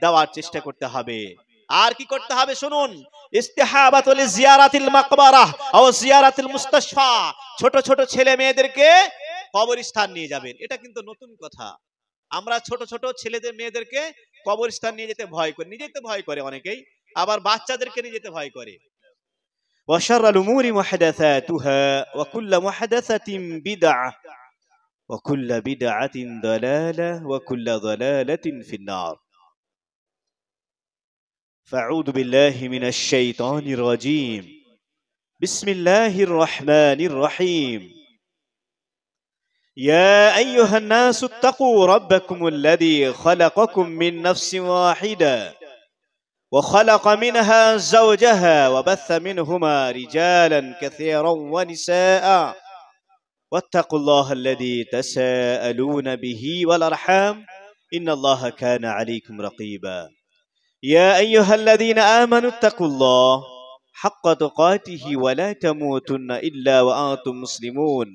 দেওয়ার চেষ্টা করতে হবে। আর কি করতে হবে শুনুন, ইস্তিহাবাতুল জিয়ারাতিল মাকবারাহ ও জিয়ারাতুল মুস্তাশফা, ছোট ছোট ছেলে মেয়েদেরকে কবরস্থান নিয়ে যাবেন। এটা কিন্তু নতুন কথা। আমরা ছোট ছোট ছেলেদের মেয়েদেরকে কবরস্থান নিয়ে যেতে ভয় করি, নিয়ে যেতে ভয় করে অনেকেই, আবার বাচ্চাদেরকে নিয়ে যেতে ভয় করে। وشر الأمور محدثاتها وكل محدثة بدعة وكل بدعة ضلالة وكل ضلالة في النار. فأعوذ بالله من الشيطان الرجيم. بسم الله الرحمن الرحيم. يا أيها الناس اتقوا ربكم الذي خلقكم من نفس واحدة وخلق منها زوجها وبث منهما رجالا كثيرا ونساء واتقوا الله الذي تساءلون به والأرحام إن الله كان عليكم رقيبا. يا أيها الذين آمنوا اتقوا الله حق تقاته ولا تموتن إلا وأنتم مسلمون.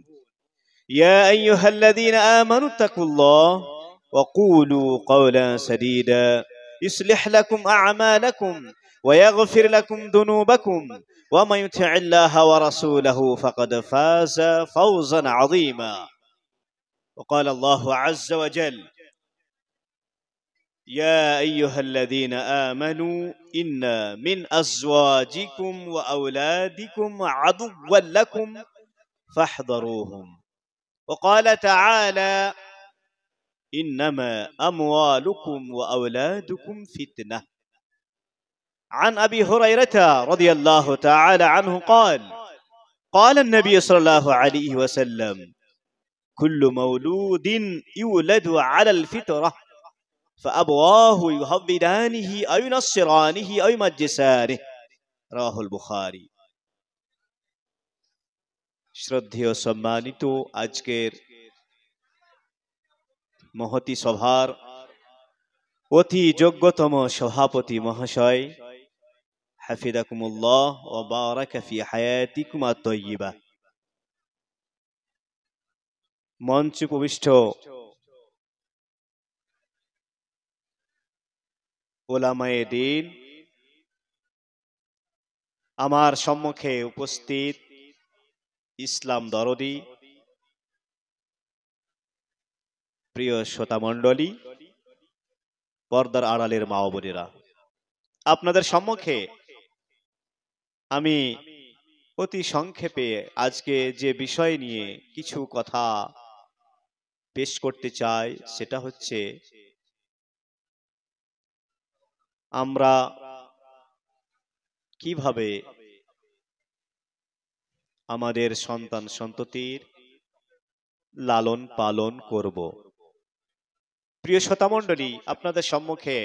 يا أيها الذين آمنوا اتقوا الله وقولوا قولا سديدا يصلح لكم أعمالكم ويغفر لكم ذنوبكم ومن يطع الله ورسوله فقد فاز فوزا عظيما. وقال الله عز وجل يا أيها الذين آمنوا إن من أزواجكم وأولادكم عدوا لكم فاحذروهم. وقال تعالى إنما أموالكم وأولادكم فتنة. عن أبي هريرة رضي الله تعالى عنه قال قال النبي صلى الله عليه وسلم كل مولود يولد على الفطرة فأبواه يهودانه أو ينصرانه أو يمجسانه. رواه البخاري. শ্রদ্ধেয় সম্মানিত আজকের মহতি সভার অতি যোগ্যতম সভাপতি মহাশয়, হাফিজাকুমুল্লাহ ওয়া বারাকা ফি হায়াতিকুম আত-তাইয়্যিবা, মঞ্চে উপবিষ্ট উলামায়ে দ্বীন, আমার সম্মুখে উপস্থিত ইসলাম দরদি প্রিয় শ্রোতা মণ্ডলী, পর্দার আড়ালের মা ও বোনেরা, আপনাদের সম্মুখে আমি অতি সংক্ষেপে আজকে যে বিষয় নিয়ে কিছু কথা পেশ করতে চাই সেটা হচ্ছে আমরা কিভাবে আমাদের সন্তান সন্ততির লালন পালন করব। প্রিয় শ্রোতা মণ্ডলী, আপনাদের সম্মুখে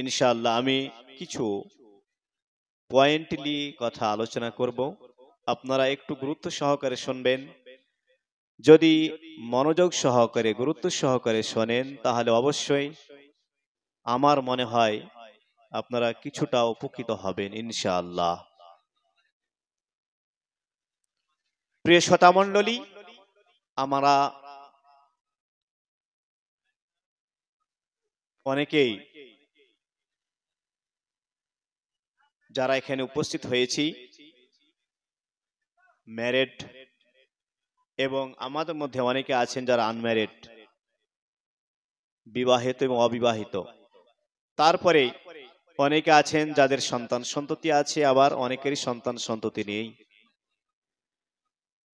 ইনশাআল্লাহ আমি কিছু পয়েন্টলি কথা আলোচনা করব। আপনারা একটু গুরুত্ব সহকারে শুনবেন। যদি মনোযোগ সহকারে গুরুত্ব সহকারে শোনেন তাহলে অবশ্যই আমার মনে হয় আপনারা কিছুটা উপকৃত হবেন ইনশাআল্লাহ। প্রিয় শ্রোতা মণ্ডলী, আমরা অনেকেই যারা এখানে উপস্থিত হয়েছি ম্যারিড, এবং আমাদের মধ্যে অনেকে আছেন যারা আনম্যারিড, বিবাহিত এবং অবিবাহিত। তারপরে অনেকে আছেন যাদের সন্তান সন্ততি আছে, আবার অনেকেরই সন্তান সন্ততি নেই।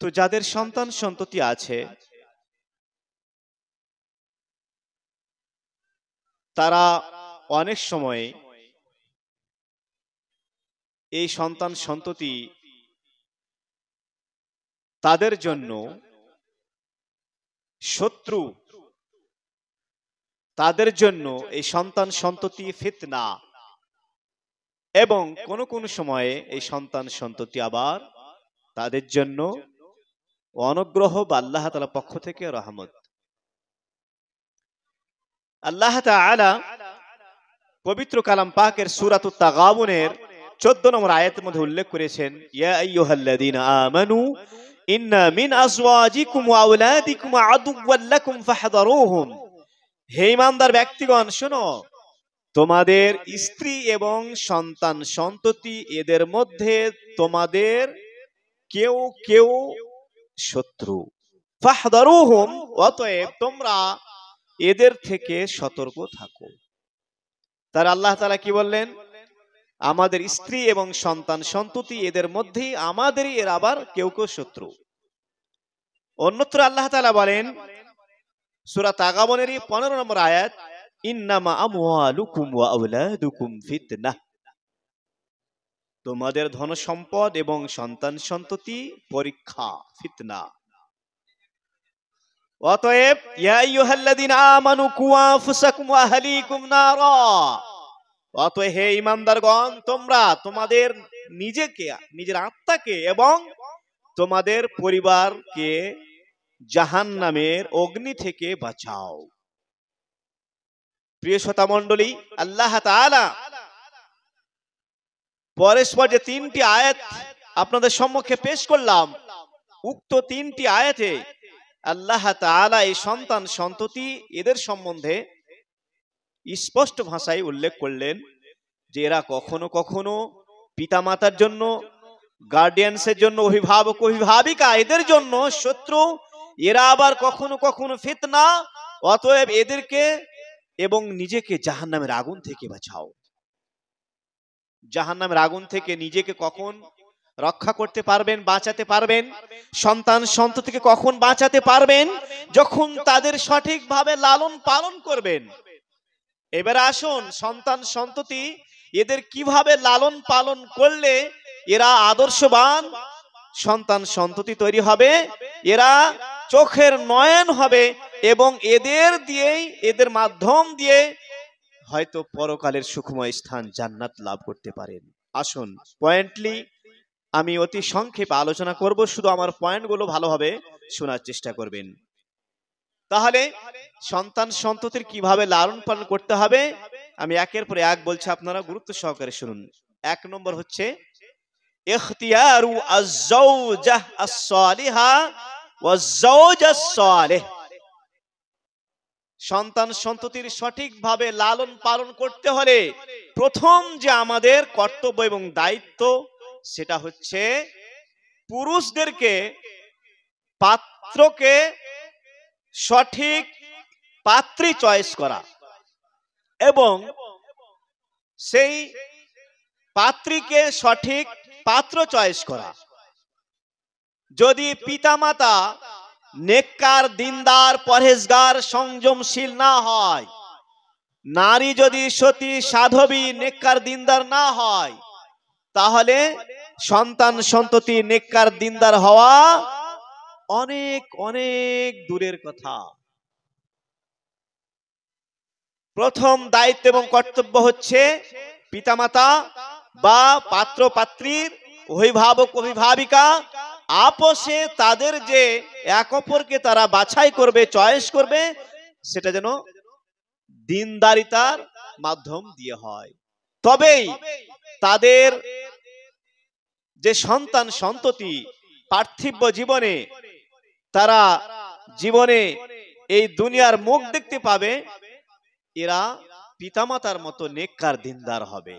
তো যাদের সন্তান সন্ততি আছে তারা অনেক সময় এই সন্তান সন্ততি তাদের জন্য শত্রু, তাদের জন্য এই সন্তান সন্ততি ফিতনা, এবং কোন কোন সময়ে এই সন্তান সন্ততি আবার তাদের জন্য অনুগ্রহ বা আল্লাহ তাআলার পক্ষ থেকে রহমত। আল্লাহ তাআলা পবিত্র কালাম পাকের সূরাতুত তাগাবুনের 14 নম্বর আয়াতের মধ্যে উল্লেখ করেছেন, ইয়া আইয়ুহাল্লাযীনা আমানু ইন্না মিন আজওয়াজিকুম ওয়া আওলাদিকুম আদুওয়াল লাকুম ফাহযারুহুম। হে ঈমানদার ব্যক্তিগণ শোনো, তোমাদের স্ত্রী এবং সন্তান সন্ততি এদের মধ্যে তোমাদের কেউ কেউ শত্রু, ফাহদারুহুম, অতএব তোমরা এদের থেকে সতর্ক থাকো। তার আল্লাহ তাআলা কি বললেন? আমাদের স্ত্রী এবং সন্তান সন্ততি এদের মধ্যেই আমাদেরই এর আবার কেউ কেউ শত্রু। অন্যত্র আল্লাহ তাআলা বলেন সূরা তাগাবনেরই 15 নম্বর আয়াত, ইন্নামা আমওয়ালুকুম ওয়া আওলাদুকুম ফিতনাহ, তোমাদের ধন সম্পদ এবং সন্তান সন্ততি পরীক্ষা, ফিতনা। অতএব ইয়া আইয়ুহাল্লাযীনা আমানু কু আনফুসাকুম ওয়া আহলিকুম নারা, অতএব হে ঈমানদারগণ, তোমরা তোমাদের নিজেকে, নিজের আত্মাকে এবং তোমাদের পরিবারকে জাহান্নামের অগ্নি থেকে বাঁচাও। প্রিয় শ্রোতা মণ্ডলী, আল্লাহ তাআলা পরস্পর যে তিনটি আয়াত আপনাদের সম্মুখে পেশ করলাম, উক্ত তিনটি আয়াতে আল্লাহ তাআলা এই সন্তান সন্ততি এদের সম্বন্ধে স্পষ্ট ভাষায় উল্লেখ করলেন যে এরা কখনো কখনো পিতামাতার জন্য, গার্ডিয়ানসের জন্য, অভিভাবক অভিভাবিকা এদের জন্য শত্রু, এরা আবার কখনো কখনো ফিতনা। অতএব এদেরকে এবং নিজেকে জাহান্নামের আগুন থেকে বাঁচাও। জাহান্নামের আগুন থেকে নিজেকে কখন রক্ষা করতে পারবেন, বাঁচাতে পারবেন? সন্তান সন্ততিকে কখন বাঁচাতে পারবেন? যখন তাদের সঠিকভাবে লালন পালন করবেন। এবার আসুন, সন্তান সন্ততি এদের কিভাবে লালন পালন করলে এরা আদর্শবান সন্তান সন্ততি তৈরি হবে, এরা চোখের নয়ন হবে এবং এদের দিয়েই, এদের মাধ্যম দিয়ে হয়তো পরকালের সুখময় স্থান জান্নাত লাভ করতে পারেন। আসুন পয়েন্টলি আমি অতি সংক্ষেপে আলোচনা করব, শুধু আমার পয়েন্টগুলো ভালোভাবে শোনার চেষ্টা করবেন। তাহলে সন্তান সন্ততির কিভাবে লালন পালন করতে হবে আমি একের পর এক বলছি, আপনারা গুরুত্ব সহকারে শুনুন। 1 নম্বর হচ্ছে ইখতিয়ারু আয-যাওজাহ আস-সালিহা ওয়াজ-যাওজ আস-সালিহ। সন্তান সন্ততির সঠিকভাবে লালন পালন করতে হলে প্রথম যে আমাদের কর্তব্য এবং দায়িত্ব সেটা হচ্ছে পুরুষদেরকে, পাত্রকে সঠিক পাত্রী চয়েস করা এবং সেই পাত্রীকে সঠিক পাত্র চয়েস করা। যদি পিতামাতা নেককার, দিনদার, পরহেজগার, সংযমশীল না হয়, নারী যদি সতী, সাধবী, নেককার, দিনদার না হয়, তাহলে সন্তান সন্ততি নেককার, দিনদার হওয়া অনেক অনেক দূরের কথা। প্রথম দায়িত্ব এবং কর্তব্য হচ্ছে পিতামাতা বা পাত্র পাত্রীর, অভিভাবক অভিভাবিকা আপোষে তাদের যে এক অপরকে তারা বাছাই করবে, চয়েস করবে, সেটা যেন দিনদারিতার মাধ্যম দিয়ে হয়। তবেই তাদের যে সন্তান সন্ততি পার্থিব জীবনে, তারা জীবনে এই দুনিয়ার মুখ দেখতে পাবে, এরা পিতামাতার মতো নেককার, দিনদার হবে।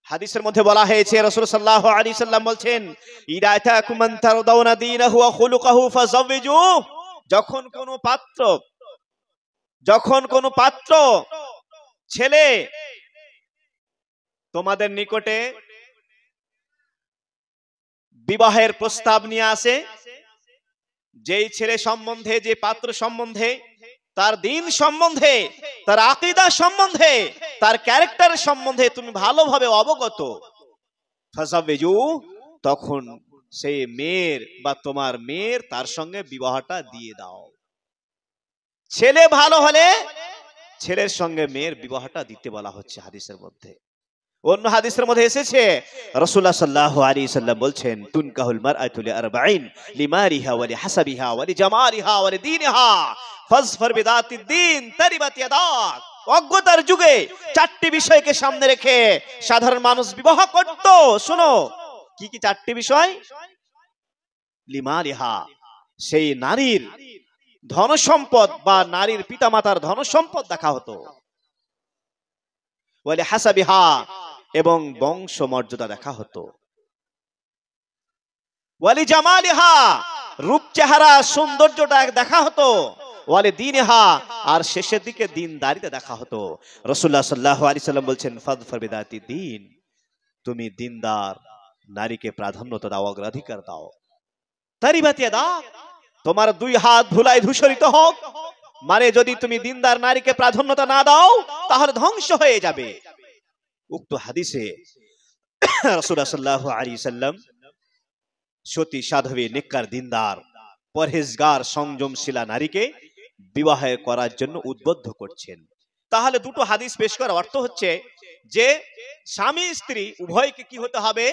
হাদিসের মধ্যে বলা হয়েছে, রাসূল সাল্লাল্লাহু আলাইহি সাল্লাম বলছেন, ইদা আতাকুম মান তারদাউনা দীনাহু ওয়া খুলুকাহু ফাযাওবিজুহু। যখন কোন পাত্র ছেলে তোমাদের নিকটে বিবাহের প্রস্তাব নিয়ে আসে, যেই ছেলে সম্বন্ধে, যে পাত্র সম্বন্ধে, তার দিন সম্বন্ধে, তার আকীদা সম্বন্ধে, তার ক্যারেক্টার সম্বন্ধে তুমি ভালোভাবে অবগত, ফাযাওবিজু, তখন সেই মেয়ের বা তোমার মেয়ের তার সঙ্গে বিবাহটা দিয়ে দাও। ছেলে ভালো হলে ছেলের সঙ্গে মেয়ের বিবাহটা দিতে বলা হচ্ছে হাদিসের মধ্যে। অন্য হাদিসের মধ্যে এসেছে, রাসূলুল্লাহ সাল্লাল্লাহু আলাইহি সাল্লাম বলছেন, তুনকাহুল মারআতু লিআরবাঈন লিমারিহা ওয়া লিহাসাবিহা ওয়া লিজামালিহা ওয়া লিদীনিহা ফাজফার বিদাতিদ দ্বীন তারিবাত ইয়াদাক। অজ্ঞতার যুগে 4টি বিষয়কে সামনে রেখে সাধারণ মানুষ বিবাহ করত। শোনো কি কি 4টি বিষয়? লিমারিহা, সেই নারীর ধন সম্পদ বা নারীর পিতামাতার ধন সম্পদ দেখা হতো। ওয়ালি হাসাবিহা, এবং বংশ মর্যাদা দেখা হতো, ওয়ালি জামালিহা, রূপ চেহারা সৌন্দর্যটা দেখা হতো, ওয়ালি দীনহা, আর শেষের দিকে দিনদারিতে দেখা হতো। রাসূলুল্লাহ সাল্লাল্লাহু আলাইহি সাল্লাম বলছেন ফাযফার বিদাতি দ্বীন, তুমি দিনদার নারীকে প্রাধান্য দাও, অগ্রাধিকার দাও। তারিবাতি ইয়াদা, তোমার দুই হাত ধুলায় ধূসরিত হোক, মানে যদি তুমি দিনদার নারীকে প্রাধান্যতা না দাও তাহলে ধ্বংস হয়ে যাবে। উক্ত হাদিসে রাসূলুল্লাহ সাল্লাল্লাহু আলাইহি সাল্লাম সতী সাধবী নেককার দিনদার পরহেজগার সংযমশীলা নারীকে বিবাহ করার জন্য উদ্বুদ্ধ করছেন। তাহলে দুটো হাদিস পেশ করার অর্থ হচ্ছে যে স্বামী স্ত্রী উভয়কে কি হতে হবে,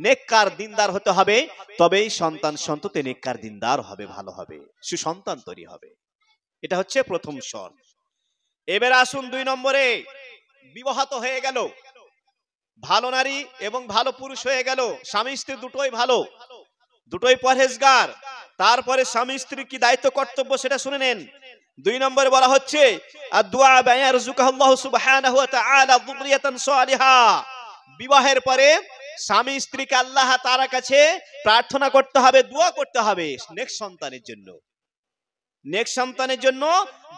নেককার দিনদার হতে হবে, তবেই সন্তান সন্ততি নেককার দিনদার হবে, ভালো হবে, সুসন্তান তৈরি হবে। এটা হচ্ছে প্রথম শর্ত। এবার আসুন 2 নম্বরে, বিবাহ তো হয়ে গেল, ভালো নারী এবং ভালো পুরুষ হয়ে গেল, স্বামী স্ত্রী দুটোই ভালো, দুটোই পরহেজগার। তারপরে স্বামী স্ত্রী কি দায়িত্ব কর্তব্য সেটা শুনে নেন। 2 নম্বরে বলা হচ্ছে আদ-দুআ বিআরযুকাল্লাহু সুবহানাহু ওয়া তাআলা যুররিয়াতান সালিহা, বিবাহের পরে স্বামী স্ত্রীকে আল্লাহ তাআলার কাছে প্রার্থনা করতে হবে, দোয়া করতে হবে নেক্সট সন্তানের জন্য, নেক্সট সন্তানের জন্য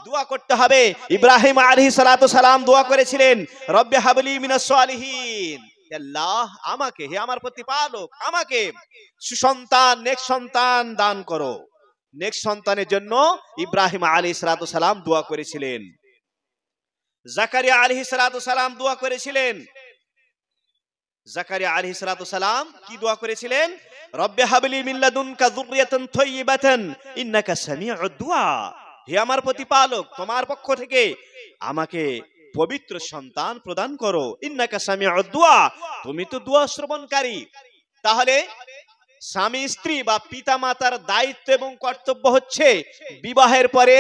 দোয়া করতে হবে। ইব্রাহিম আলাইহিস সালাতু সালাম দোয়া করেছিলেন, রব্বি হাবলি মিনাস সালিহিন, আল্লাহ আমাকে, হে আমার প্রতিপালক, আমাকে সুসন্তান নেক্সট সন্তান দান করো। নেক্সট সন্তানের জন্য ইব্রাহিম আলাইহিস সালাতু সালাম দোয়া করেছিলেন। জাকারিয়া আলাইহিস সালাতু সালাম দোয়া করেছিলেন। জাকারিয়া আলাইহিস সালাতু সালাম কি দোয়া করেছিলেন? রব্বি হাবলি মিন লাদুনকা যুররিয়াতান তাইয়্যিবাতান ইন্নাকা সামিউদ দুআ, হে আমার প্রতিপালক, তোমার পক্ষ থেকে আমাকে পবিত্র সন্তান প্রদান করো, ইন্নাকা সামিউদ দুআ, তুমি তো দোয়া শ্রবণকারী। তাহলে স্বামী স্ত্রী বা পিতা মাতার দায়িত্ব এবং কর্তব্য হচ্ছে বিবাহের পরে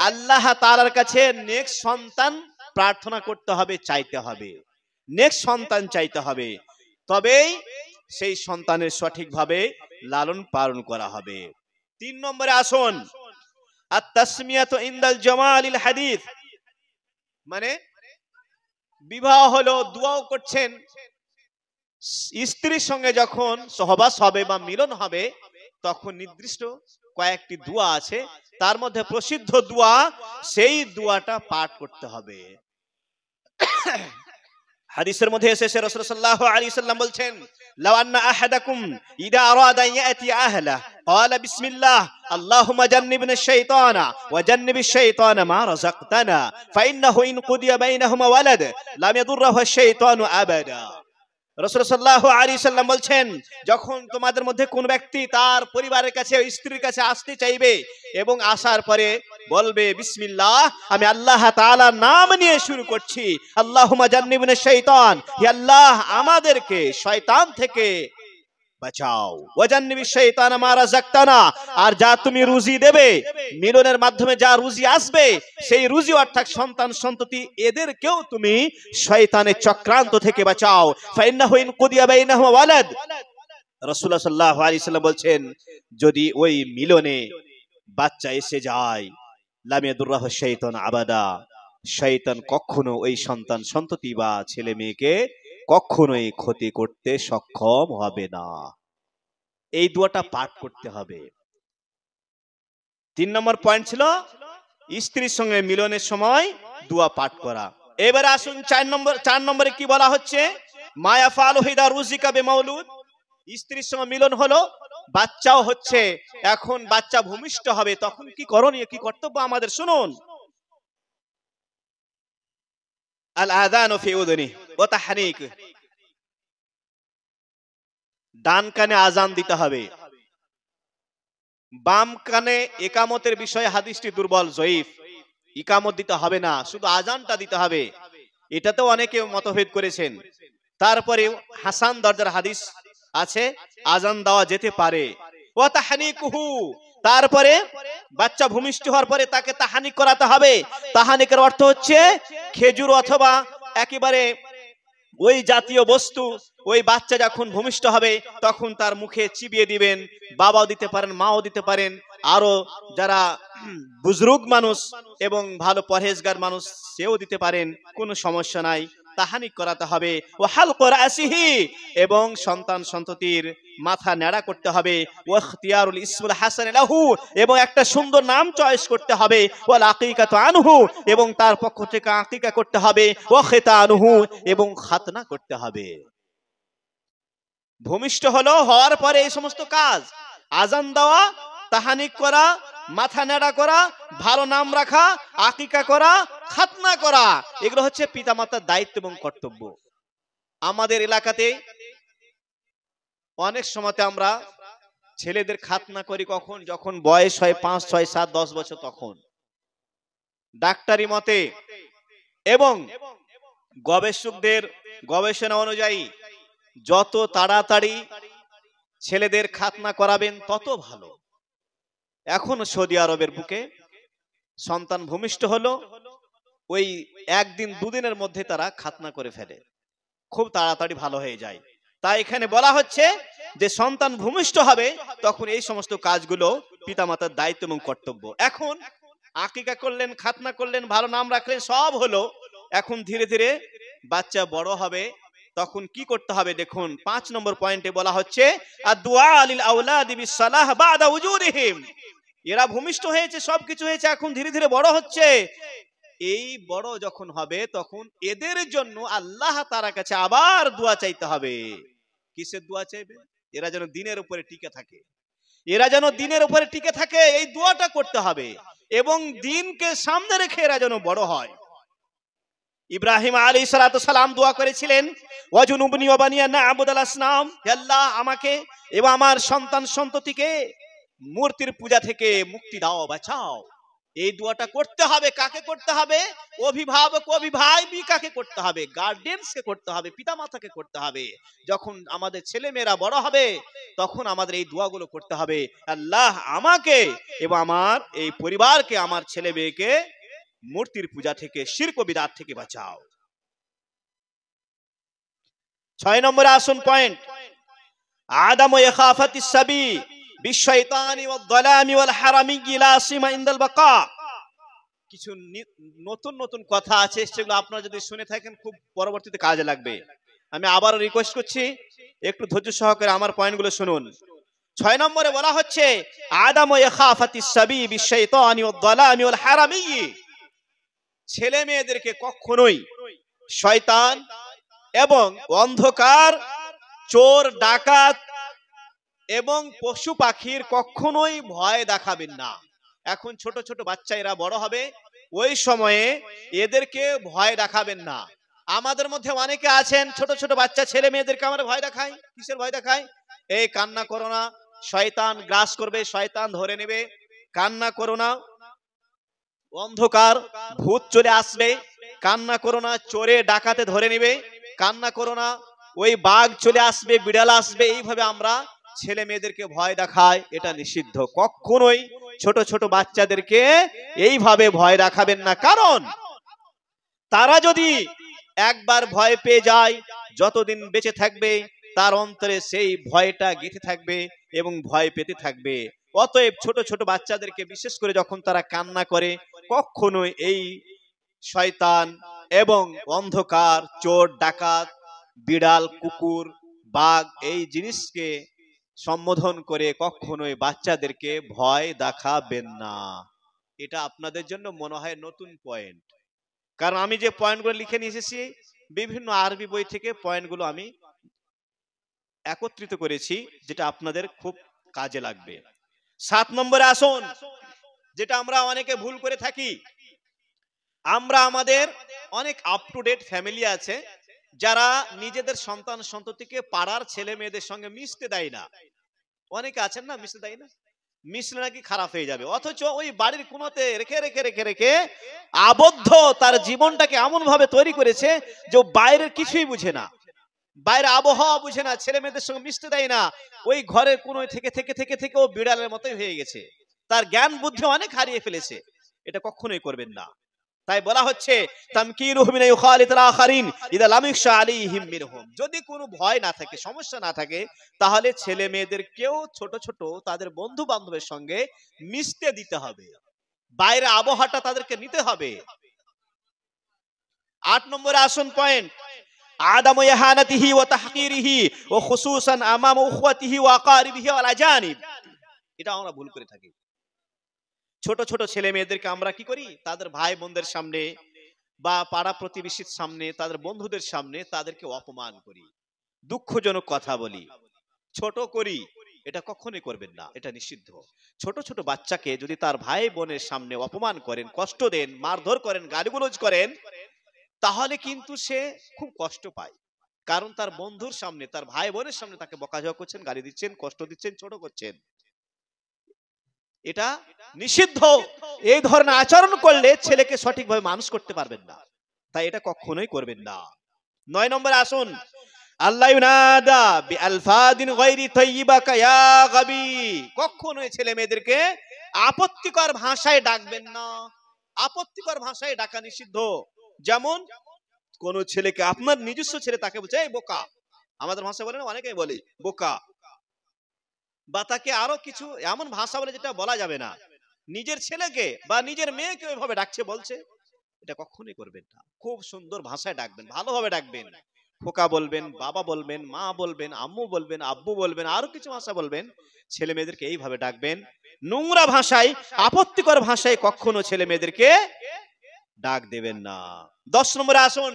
আল্লাহ তাআলার কাছে নেক্সট সন্তান প্রার্থনা করতে হবে, চাইতে হবে, নেক্সট সন্তান চাইতে হবে, তবেই সেই সন্তানের সঠিকভাবে লালন পালন করা হবে। 3 নম্বরে আসুন আত-তাসমিয়াতু ইনদাল জামালিল হাদিস, মানে বিবাহ হলো, দোয়াও করছেন, স্ত্রীর সঙ্গে যখন সহবাস হবে বা মিলন হবে তখন নির্দিষ্ট কয়েকটি দোয়া আছে, তার মধ্যে প্রসিদ্ধ দোয়া, সেই দোয়াটা পাঠ করতে হবে। হাদিসের মধ্যে এসেছে রাসূলুল্লাহ সাল্লাল্লাহু আলাইহি সাল্লাম বলছেন, লাউ আন্না আহাদাকুম ইদা আরাদা ইয়াতি আহলা ক্বালা বিসমিল্লাহ আল্লাহুম্মা জান্নিবনা আশ-শাইতানা ওয়া জান্নিবিশ শাইতানা মা রাযাকতানা ফাইন্নাহু ইন কুদিয়া বাইনাহুমা ওয়ালাদ লাম ইয়াদুররুহু আশ-শাইতানু আবাদা। রাসূলুল্লাহ সাল্লাল্লাহু আলাইহি সাল্লাম বলছেন, যখন তোমাদের মধ্যে কোন ব্যক্তি তার পরিবারের কাছে, স্ত্রীর কাছে আসতে চাইবে এবং আসার পরে বলবে বিসমিল্লাহ, আমি আল্লাহ তাআলার নাম নিয়ে শুরু করছি, আল্লাহুম্মা জান্নিবনা শাইতান, হে আল্লাহ আমাদেরকে শয়তান থেকে বাঁচাও, ওয়া জান্নিবিশ শাইতানা মা রাযাকতানা, আর যা তুমি রুজি দেবে, মিলনের মাধ্যমে যা রুজি আসবে সেই রুজি অর্থাৎ সন্তান সন্ততি, এদেরকেও তুমি শয়তানের চক্রান্ত থেকে বাঁচাও, ফাইন্নাহু ইন কুদিয়া বাইনাহুমা ওয়ালাদ। রাসূলুল্লাহ সাল্লাল্লাহু আলাইহি সাল্লাম বলছেন, যদি ওই মিলনে বাচ্চা এসে যায়, লাম ইয়াদুররুহু শাইতান আবাদা, শয়তান কখনো ওই সন্তান সন্ততি বা ছেলে মেয়েকে কখনোই ক্ষতি করতে সক্ষম হবে না। এই দোয়াটা পাঠ করতে হবে। 3 নম্বর পয়েন্ট ছিল স্ত্রীর সঙ্গে মিলনের সময় দোয়া পাঠ করা। এবার আসুন 4 নম্বরে কি বলা হচ্ছে, মায়া ফালু হিদা রুজিকা বিমাউলুদ, স্ত্রীর সঙ্গে মিলন হলো, বাচ্চাও হচ্ছে, এখন বাচ্চা ভূমিষ্ঠ হবে, তখন কি করণীয়, কি কর্তব্য আমাদের শুনুন। আল আযানু ফি উযুনি ওয়া তাহনিক, ডান কানে আজান দিতে হবে, বাম কানে ইকামতের বিষয়ে হাদিসটি দুর্বল, জয়ীফ, ইকামত দিতে হবে না, শুধু আজানটা দিতে হবে, এটাতেও অনেকে মতভেদ করেছেন। তারপরে হাসান দরজার হাদিস আছে, আজান দেওয়া যেতে পারে। ওয়া তাহনিকুহু, তারপরে বাচ্চা ভূমিষ্ঠ হওয়ার পরে তাকে তাহানিক করাতে হবে। তাহানিকের অর্থ হচ্ছে খেজুর অথবা একেবারে ওই জাতীয় বস্তু, ওই বাচ্চা যখন ভূমিষ্ঠ হবে তখন তার মুখে চিবিয়ে দিবেন, বাবাও দিতে পারেন, মাও দিতে পারেন, আরো যারা বুজরুগ মানুষ এবং ভালো পরহেজগার মানুষ সেও দিতে পারেন, কোনো সমস্যা নাই। তাহানিক করাতে হবে, ও হালক রাসিহি এবং সন্তান সন্ততির মাথা নেড়া করতে হবে, ও ইখতিয়ারুল ইসমুল হাসান লাহু এবং একটা সুন্দর নাম চয়েস করতে হবে, ওয়াল আকিকাতু আনহু এবং তার পক্ষ থেকে আকিকা করতে হবে, ও খিতানুহু এবং খাতনা করতে হবে। ভূমিষ্ঠ হওয়ার পরে এই সমস্ত কাজ, আজান দেওয়া, তাহানিক করা, মাথা নেড়া করা, ভালো নাম রাখা, আকিকা করা, খাতনা করা, এগুলো হচ্ছে পিতামাতার দায়িত্ব এবং কর্তব্য। আমাদের এলাকাতে অনেক সময়তে আমরা ছেলেদের খাতনা করি কখন, যখন বয়স হয় 5, 6, 7, 10 বছর, তখন ডাক্তারি মতে এবং গবেষকদের গবেষণা অনুযায়ী যত তাড়াতাড়ি ছেলেদের খাতনা করাবেন তত ভালো। এখন সৌদি আরবের বুকে সন্তান ভূমিষ্ঠ হলো, ওই একদিন দুদিনের মধ্যে তারা খাতনা করে ফেলে, খুব তাড়াতাড়ি ভালো হয়ে যায়। তাই এখানে বলা হচ্ছে যে সন্তান ভূমিষ্ঠ হবে তখন এই সমস্ত কাজগুলো পিতামাতার দায়িত্ব এবং কর্তব্য। এখন আকিকা করলেন, খাতনা করলেন, ভালো নাম রাখলেন, সব হলো। এখন ধীরে ধীরে বাচ্চা বড় হবে, তখন কি করতে হবে দেখুন 5 নম্বর পয়েন্টে বলা হচ্ছে আদ-দুআ লিল আওলাদি বিস-সালাহ বা'দা উজুরিহিম। এরা ভূমিষ্ঠ হয়েছে, সবকিছু হয়েছে, এখন ধীরে ধীরে বড় হচ্ছে। এই বড় যখন হবে তখন এদের জন্য আল্লাহ তাআলার কাছে আবার দোয়া চাইতে হবে। কিসের দোয়া চাইবে? এরা যেন দ্বীনের উপরে টিকে থাকে, এরা যেন দ্বীনের উপরে টিকে থাকে, এই দোয়াটা করতে হবে এবং দ্বীনকে সামনে রেখে এরা যেন বড় হয়। ইব্রাহিম আলাইহিস সালাতু সালাম দোয়া করেছিলেন ওয়াজুনুবনি ওয়া বানিয়া না'বুদাল আসনাম, হে আল্লাহ আমাকে এবং আমার সন্তান সন্ততিকে মূর্তির পূজা থেকে মুক্তি দাও, বাঁচাও। এই দোয়াটা করতে হবে। কাকে করতে হবে? অভিভাবক অভিভাবিকাকে করতে হবে, গার্ডিয়ানসকে করতে হবে, পিতামাতাকে করতে হবে। যখন আমাদের ছেলে মেয়েরা বড় হবে তখন আমাদের এই দোয়াগুলো করতে হবে, আল্লাহ আমাকে এবং আমার এই পরিবারকে, আমার ছেলে মেয়েকে মূর্তির পূজা থেকে, শিরক ও বিদআত থেকে বাঁচাও। 6 নম্বরে আসুন পয়েন্ট, আদামু ইখাফাতিস সাবি বিশ-শাইতানি ওয়াদ-যালামি ওয়াল হারামি লা সিমা ইনদাল বাকা। কিছু নতুন নতুন কথা আছে, সেগুলো আপনারা যদি শুনে থাকেন খুব পরবর্তীতে কাজে লাগবে। আমি আবার রিকোয়েস্ট করছি একটু ধৈর্য সহকারে আমার পয়েন্টগুলো শুনুন। 6 নম্বরে বলা হচ্ছে আদামু ইখাফাতিস সাবি বিশ-শাইতানি ওয়াদ-যালামি ওয়াল হারামি। ছেলে মেয়েদেরকে কখনোই শয়তান এবং অন্ধকার, চোর ডাকাত এবং পশু পাখির কখনোই ভয় দেখাবেন না। এখন ছোট ছোট বাচ্চা এরা বড় হবে, ওই সময়ে এদেরকে ভয় দেখাবেন না। আমাদের মধ্যে অনেকে আছেন ছোট ছোট বাচ্চা ছেলে মেয়েদেরকে আমরা ভয় দেখাই। কিসের ভয় দেখাই? এই কান্না করো না, শয়তান গ্রাস করবে, শয়তান ধরে নেবে, কান্না করো না, অন্ধকার ভূত চলে আসবে, কান্না করো না, চোরে ডাকাতে ধরে নেবে, কান্না করো না, ওই বাঘ চলে আসবে, বিড়াল আসবে। এইভাবে আমরা ছেলে মেয়েদেরকে ভয় দেখায়, এটা নিষিদ্ধ। কখনোই ছোট ছোট বাচ্চাদেরকে এইভাবে ভয় দেখাবেন না, কারণ তারা যদি একবার ভয় পেয়ে যায় যতদিন বেঁচে থাকবে তার অন্তরে সেই ভয়টা গেঁথে থাকবে এবং ভয় পেতে থাকবে। অতএব ছোট ছোট বাচ্চাদেরকে বিশেষ করে যখন তারা কান্না করে কখনোই এই শয়তান এবং অন্ধকার, চোর ডাকাত, বিড়াল, কুকুর, বাঘ এই জিনিসকে সম্বোধন করে কখনোই বাচ্চাদেরকে ভয় দেখাবেন না। এটা আপনাদের জন্য মনে হয় নতুন পয়েন্ট, কারণ আমি যে পয়েন্টগুলো লিখে নিয়ে এসেছি বিভিন্ন আরবি বই থেকে পয়েন্টগুলো আমি একত্রিত করেছি, যেটা আপনাদের খুব কাজে লাগবে। 7 নম্বরে আসুন, যেটা আমরা অনেকে ভুল করে থাকি। আমরা আমাদের অনেক আপ টু ডেট ফ্যামিলি আছে যারা নিজেদের সন্তান সন্ততিকে পাড়ার ছেলে মেয়েদের সঙ্গে মিশতে দেয় না। অনেকে আছেন না, মিশতে দেয় না, মিশলে নাকি খারাপ হয়ে যাবে, অথচ ওই বাড়ির কোণাতে রেখে রেখে রেখে রেখে আবদ্ধ তার জীবনটাকে এমন ভাবে তৈরি করেছে যে বাইরের কিছুই বুঝে না, বাইরে আবহাওয়া বুঝে না, ছেলে মেয়েদের সঙ্গে মিশতে দেয় না। ওই ঘরের কোণায় থেকে থেকে থেকে থেকে ও বিড়ালের মতোই হয়ে গেছে, তার জ্ঞান বুদ্ধি অনেক হারিয়ে ফেলেছে। এটা কখনোই করবেন না। তাই বলা হচ্ছে তামকিনুহু মিন ইউখালিতিল আখারিন ইযা লাম ইখশা আলাইহিম মিনহুম। যদি কোনো ভয় না থাকে, সমস্যা না থাকে, তাহলে ছেলে মেয়েদেরকেও ছোট ছোট তাদের বন্ধু বান্ধবের সঙ্গে মিশতে দিতে হবে, বাইরে আবহাওয়াটা তাদেরকে নিতে হবে। 8 নম্বরে আসুন পয়েন্ট, আদামু ইহানাতিহি ওয়া তাহকিরিহি ওয়া খুসুসান আমামা উখওয়াতিহি ওয়া আকারিবিহি ওয়াল আজানিব। এটা আমরা ভুল করে থাকি। ছোট ছোট ছেলে মেয়েদেরকে আমরা কি করি, তাদের ভাই বোনদের সামনে বা পাড়া প্রতিবেশীর সামনে, তাদের বন্ধুদের সামনে তাদেরকে অপমান করি, দুঃখজনক কথা বলি, ছোট করি। এটা কখনোই করবেন না, এটা নিষিদ্ধ। ছোট ছোট বাচ্চাকে যদি তার ভাই বোনের সামনে অপমান করেন, কষ্ট দেন, মারধর করেন, গালিগালাজ করেন, তাহলে কিন্তু সে খুব কষ্ট পায়। কারণ তার বন্ধুর সামনে, তার ভাই বোনের সামনে তাকে বকাঝকা করছেন, গালি দিচ্ছেন, কষ্ট দিচ্ছেন, ছোট করছেন। এটা নিষিদ্ধ। এই ধরনের আচরণ করলে ছেলেকে সঠিকভাবে মানুষ করতে পারবেন না, তাই এটা কখনোই করবেন না। 9 নম্বরে আসুন, আল্লাহ ইউনাদা বিআলফাদিন গায়রি তাইয়িবাকা ইয়া গাবি। কখনোই ছেলে মেয়েদেরকে আপত্তিকর ভাষায় ডাকবেন না। আপত্তিকর ভাষায় ডাকা নিষিদ্ধ। যেমন কোন ছেলেকে, আপনার নিজস্ব ছেলে, তাকে বলছে এই বোকা, আমাদের ভাষা বলে না, অনেকেই বলে বোকা, বা তাকে আরো কিছু এমন ভাষা বলে যেটা বলা যাবে না, নিজের ছেলেকে বা নিজের মেয়েকে ওইভাবে ডাকছে, বলছে, এটা কখনোই করবেন না। খুব সুন্দর ভাষায় ডাকবেন, ভালোভাবে ডাকবেন। খোকা বলবেন, বাবা বলবেন, মা বলবেন, আম্মু বলবেন, আব্বু বলবেন, আরো কিছু ভাষা বলবেন। ছেলে মেয়েদেরকে এইভাবে ডাকবেন। নোংরা ভাষায়, আপত্তিকর ভাষায় কখনো ছেলে মেয়েদেরকে ডাক দেবেন না। 10 নম্বরে আসুন,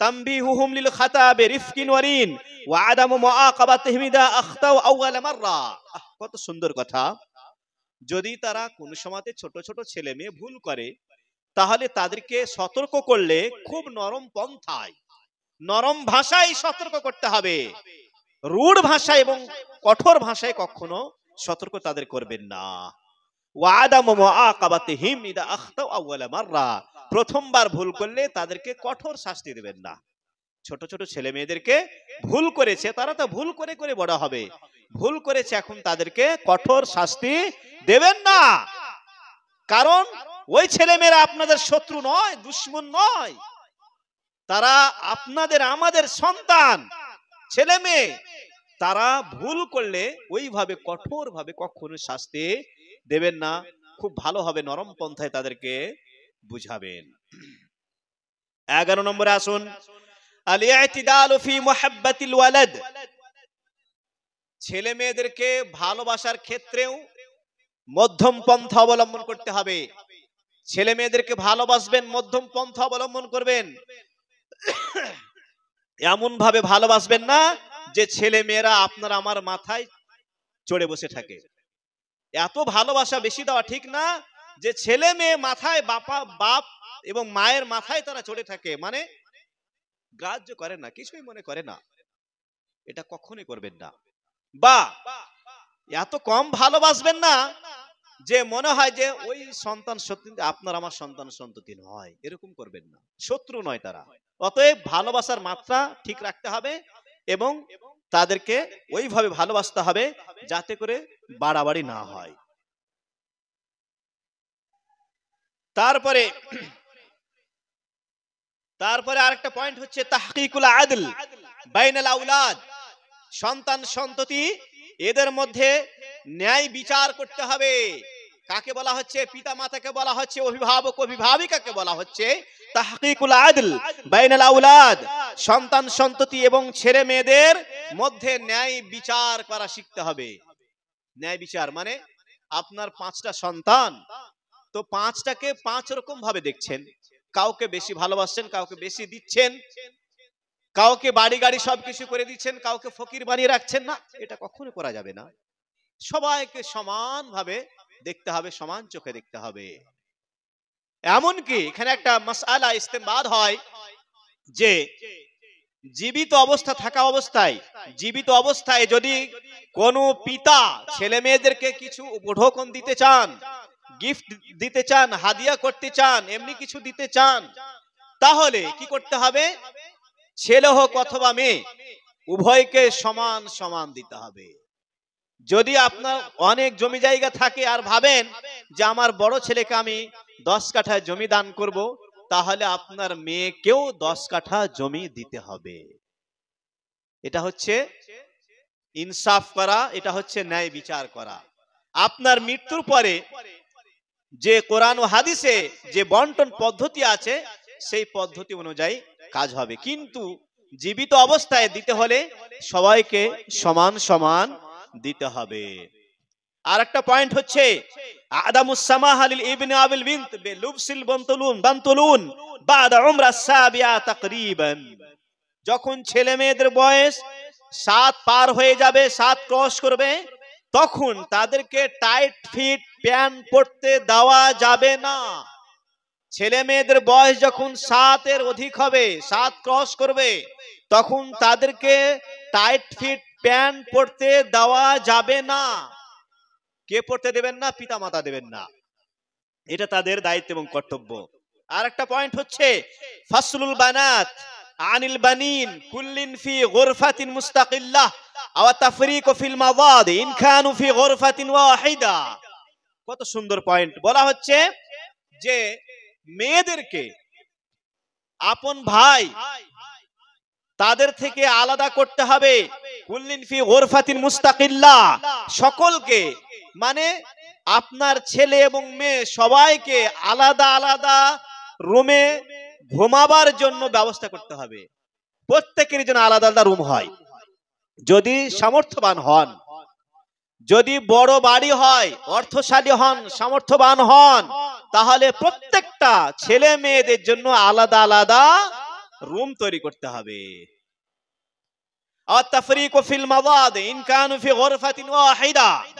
তামবিহুহুম লিল খাতা বিরিফকিন ওয়ারিন ওয়া আদামু মুআকাবাতিহিম ইদা আখতাউ আউয়াল মাররা। কত সুন্দর কথা। যদি তারা কোন সময়তে, ছোট ছোট ছেলে মেয়ে ভুল করে, তাহলে তাদেরকে সতর্ক করলে খুব নরম পন্থায়, নরম ভাষায় সতর্ক করতে হবে। রূঢ় ভাষা এবং কঠোর ভাষায় কখনো সতর্ক তাদের করবেন না। ওয়া আদামু মুআকাবাতিহিম ইদা আখতাউ আউয়াল মাররা। প্রথমবার ভুল করলে তাদেরকে কঠোর শাস্তি দেবেন না। ছোট ছোট ছেলে মেয়েদেরকে, ভুল করেছে, তারা তো ভুল করে করে বড় হবে, ভুল করেছে, এখন তাদেরকে কঠোর শাস্তি দেবেন না। কারণ ওই ছেলে মেয়েরা আপনাদের শত্রু নয়, দুশমন নয়, তারা আপনাদের, আমাদের সন্তান, ছেলে মেয়ে। তারা ভুল করলে ওইভাবে কঠোর ভাবে কখনো শাস্তি দেবেন না। খুব ভালোভাবে নরম পন্থায় তাদেরকে বুঝাবেন। 11 নম্বরে আসুন, আল-ই'তিদালু ফি মুহাব্বাতিল ওয়ালাদ। ছেলে মেয়েদেরকে ভালোবাসার ক্ষেত্রেও মধ্যম পন্থা অবলম্বন করতে হবে। ছেলে মেয়েদেরকে ভালোবাসবেন, মধ্যম পন্থা অবলম্বন করবেন। এমন ভাবে ভালোবাসবেন না যে ছেলে মেয়েরা আপনার আমার মাথায় চড়ে বসে থাকে। এত ভালোবাসা বেশি দেওয়া ঠিক না যে ছেলে মেয়ে মাথায়, বাপ এবং মায়ের মাথায় তারা চড়ে থাকে, মানে গ্রাহ্য করে না, কিছুই মনে করে না। এটা কখনোই করবেন না। বা এত কম ভালোবাসবেন না যে মনে হয় যে ওই সন্তান সত্যি আপনার আমার সন্তান সন্ততি নয়, এরকম করবেন না। শত্রু নয় তারা। অতএব ভালোবাসার মাত্রা ঠিক রাখতে হবে এবং তাদেরকে ওইভাবে ভালোবাসতে হবে যাতে করে বাড়াবাড়ি না হয়। তারপরে আরেকটা পয়েন্ট হচ্ছে তাহকিকুল আদল বাইনাল আওলাদ। সন্তান সন্ততি এদের মধ্যে ন্যায় বিচার করতে হবে। কাকে বলা হচ্ছে? পিতা মাতাকে বলা হচ্ছে, অভিভাবক অভিভাবিকাকে বলা হচ্ছে তাহকিকুল আদল বাইনাল আওলাদ। সন্তান সন্ততি এবং ছেলে মেয়েদের মধ্যে ন্যায় বিচার করা শিখতে হবে। ন্যায় বিচার মানে আপনার 5টা সন্তান, তো 5টাকে 5 রকম ভাবে দেখছেন। কাউকে বেশি ভালোবাসছেন, কাউকে বেশি দিচ্ছেন, কাউকে বাড়ি গাড়ি সবকিছু করে দিচ্ছেন, কাউকে ফকির বানিয়ে রাখছেন না। এটা কখনো করা যাবে না। সবাইকে সমান ভাবে দেখতে হবে, সমান চোখে দেখতে হবে। এমনকি এখানে একটা মাসআলা ইস্তেমবাদ হয় যে জীবিত অবস্থায় যদি কোনো পিতা ছেলে মেয়েদেরকে কিছু উপঢৌকন দিতে চান, গিফট দিতে চান, হাদিয়া করতে চান, এমনি কিছু দিতে চান, তাহলে কি করতে হবে? ছেলে হোক অথবা মেয়ে, উভয়কে সমান সমান দিতে হবে। যদি আপনার অনেক জমি জায়গা থাকে আর ভাবেন যে আমার বড় ছেলেকে আমি 10 কাঠা জমি দান করব, তাহলে আপনার মেয়েকেও 10 কাঠা জমি দিতে হবে। এটা হচ্ছে ইনসাফ করা, এটা হচ্ছে ন্যায় বিচার করা। আপনার মৃত্যুর পরে যে কোরআন ও হাদিসে যে বন্টন পদ্ধতি আছে সেই পদ্ধতি অনুযায়ী কাজ হবে। কিন্তু জীবিত অবস্থায় দিতে হলে সবাইকে সমান সমান দিতে হবে। আর একটা পয়েন্ট হচ্ছে আদামুস সামাহা লিল ইবনে আবিল বিনত বিলুবসিল বান্তুলুন বাদা উমরা সাবিয়া তাকরিবান। যখন ছেলে মেয়েদের বয়স 7 পার হয়ে যাবে, 7 ক্রস করবে, তখন তাদেরকে টাইট ফিট প্যান্ট পরতে দেওয়া যাবে না। ছেলে মেয়েদের বয়স যখন 7 এর অধিক হবে, 7 ক্রস করবে, তখন তাদেরকে টাইট ফিট প্যান্ট পরতে দেওয়া যাবে না। কে পড়তে দেবেন না? পিতামাতা দেবেন না। এটা তাদের দায়িত্ব এবং কর্তব্য। আর একটা পয়েন্ট হচ্ছে ফাসলুল বানাত আনিল বানিন কুল্লিন ফি গুরফাতিন মুস্তাকিল্লাহ আও তাফরিকু ফিল মাওয়াদ ইন কানু ফি গুরফাতিন ওয়াহিদা। কত সুন্দর পয়েন্ট বলা হচ্ছে যে মেয়েদেরকে আপন ভাই তাদের থেকে আলাদা করতে হবে। কুল্লিন ফি গুরফাতিন মুস্তাকিল্লাহ, সকলকে মানে আপনার ছেলে এবং মেয়ে সবাইকে আলাদা আলাদা রুমে ঘুমাবার জন্য ব্যবস্থা করতে হবে। প্রত্যেকের জন্য আলাদা আলাদা রুম হয়। যদি সামর্থ্যবান হন, যদি বড় বাড়ি হয়, অর্থশালী হন, সামর্থ্যবান হন, তাহলে প্রত্যেকটা ছেলে মেয়েদের জন্য আলাদা আলাদা রুম তৈরি করতে হবে।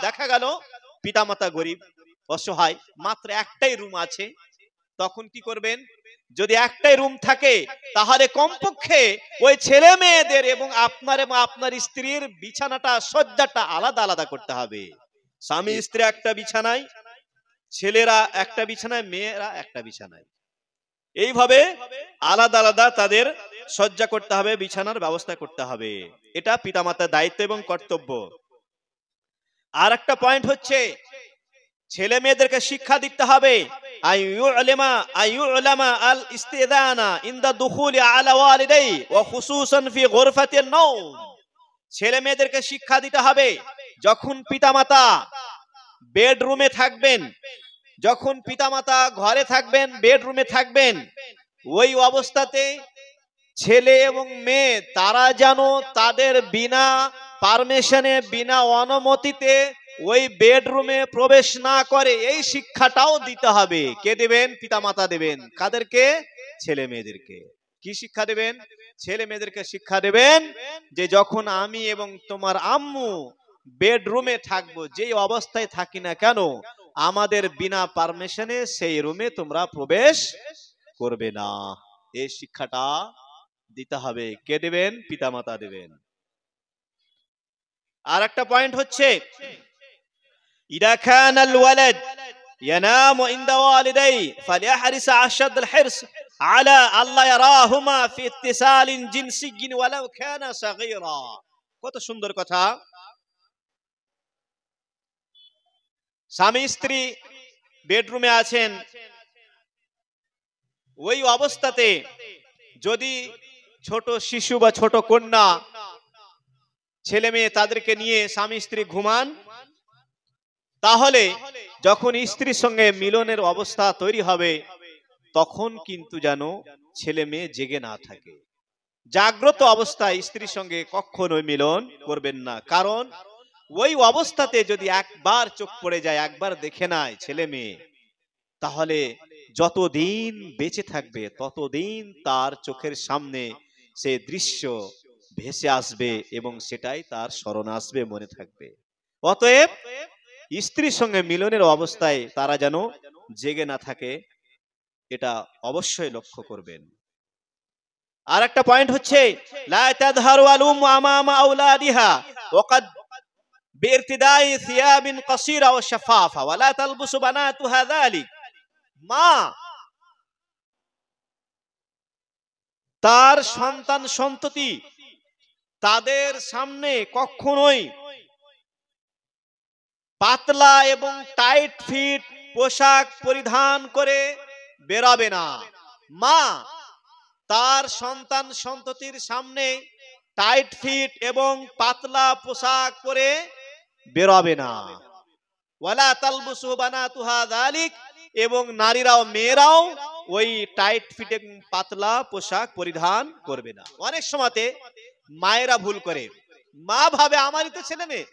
দেখা গেল পিতামাতা গরিব অসহায়, মাত্র একটাই রুম আছে, তখন কি করবেন? যদি একটাই রুম থাকে তাহলে কমপক্ষে ওই ছেলে মেয়েদের এবং আপনার স্ত্রীর বিছানাটা, শয্যাটা আলাদা আলাদা করতে হবে। স্বামী স্ত্রী একটা বিছানায়, ছেলেরা একটা বিছানায়, মেয়েরা একটা বিছানায়, এইভাবে আলাদা আলাদা তাদের শয্যা করতে হবে, বিছানার ব্যবস্থা করতে হবে। এটা পিতামাতার দায়িত্ব এবং কর্তব্য। আর একটা পয়েন্ট হচ্ছে ছেলে মেয়েদেরকে শিক্ষা দিতে হবে আইয়ুলামা আল ইস্তিদানা ইনদা দুখুলি আলা ওয়ালিদাই ওয়া খুসুসান ফি গুরফাতিন নাওম। ছেলে মেয়েদেরকে শিক্ষা দিতে হবে যখন পিতামাতা বেডরুমে থাকবেন, যখন পিতামাতা ঘরে থাকবেন, বেডরুমে থাকবেন, ওই অবস্থাতে ছেলে এবং মেয়ে তারা যেন তাদের বিনা পারমিশনে, বিনা অনুমতিতে ওই বেডরুমে প্রবেশ না করে, এই শিক্ষাটাও দিতে হবে। কে দেবেন? পিতামাতা দেবেন। কাদেরকে? ছেলে মেয়েদেরকে। কি শিক্ষা দেবেন? ছেলে মেয়েদেরকে শিক্ষা দেবেন যে যখন আমি এবং তোমার আম্মু বেডরুমে থাকবো, যেই অবস্থায় থাকি না কেন, আমাদের বিনা পারমিশনে সেই রুমে তোমরা প্রবেশ করবে না। এই শিক্ষাটা দিতে হবে। কে দেবেন? পিতামাতা দেবেন। আর একটা পয়েন্ট হচ্ছে ইদা কানাল ওয়ালাদ ইয়ানামু ইনদা ওয়ালিদাই ফালিয়াহরিস আশাদুল হিরস আলা আল্লা ইয়ারাহুমা ফি ইত্তিসালিন জিনসিয়্যিন ওয়ালাউ কানা সাগীরা। কত সুন্দর কথা। স্বামী স্ত্রী বেডরুমে আছেন, ওই অবস্থাতে যদি ছোট শিশু বা ছোট কন্যা, ছেলে মেয়ে তাদেরকে নিয়ে স্বামী স্ত্রী ঘুমান, তাহলে যখন স্ত্রীর সঙ্গে মিলনের অবস্থা তৈরি হবে তখন কিন্তু যেন ছেলে মেয়ে জেগে না থাকে। জাগ্রত অবস্থায় স্ত্রীর সঙ্গে কখনোই মিলন করবেন না। কারণ ওই অবস্থাতে যদি একবার চোখ পড়ে যায়, একবার দেখে নেয় ছেলে মেয়ে, তাহলে যতদিন বেঁচে থাকবে ততদিন তার চোখের সামনে সে দৃশ্য ভেসে আসবে এবং সেটাই তার স্মরণে আসবে, মনে থাকবে। অতএব স্ত্রীর সঙ্গে মিলনের অবস্থায় তারা যেন জেগে না থাকে, এটা অবশ্যই লক্ষ্য করবেন। আর একটা পয়েন্ট হচ্ছে লা তাযহারু আলুম আমামা আওলাদিহা ওয়াকাদ বিরতিদাই সিয়াবিন কাসীরা ওয়া শাফাফা ওয়া লা তালবুসু বানাতুহা যালিক। মা তার সন্তান সন্ততি তাদের সামনে কখনোই পাতলা এবং টাইট ফিট পোশাক পরিধান করে বেরাবে না। মা তার সন্তান সন্ততির সামনে টাইট ফিট এবং পাতলা পোশাক পরে বেরাবে না। ওয়ালা তালবুসু বানাতুহা যালিক, এবং নারীরাও, মেয়েরাও ওই টাইট ফিটে পাতলা পোশাক পরিধান করবে না। অনেক সময়তে মায়েরা ভুল করে, মা ভাবে আমারই তো ছেলে মেয়ে,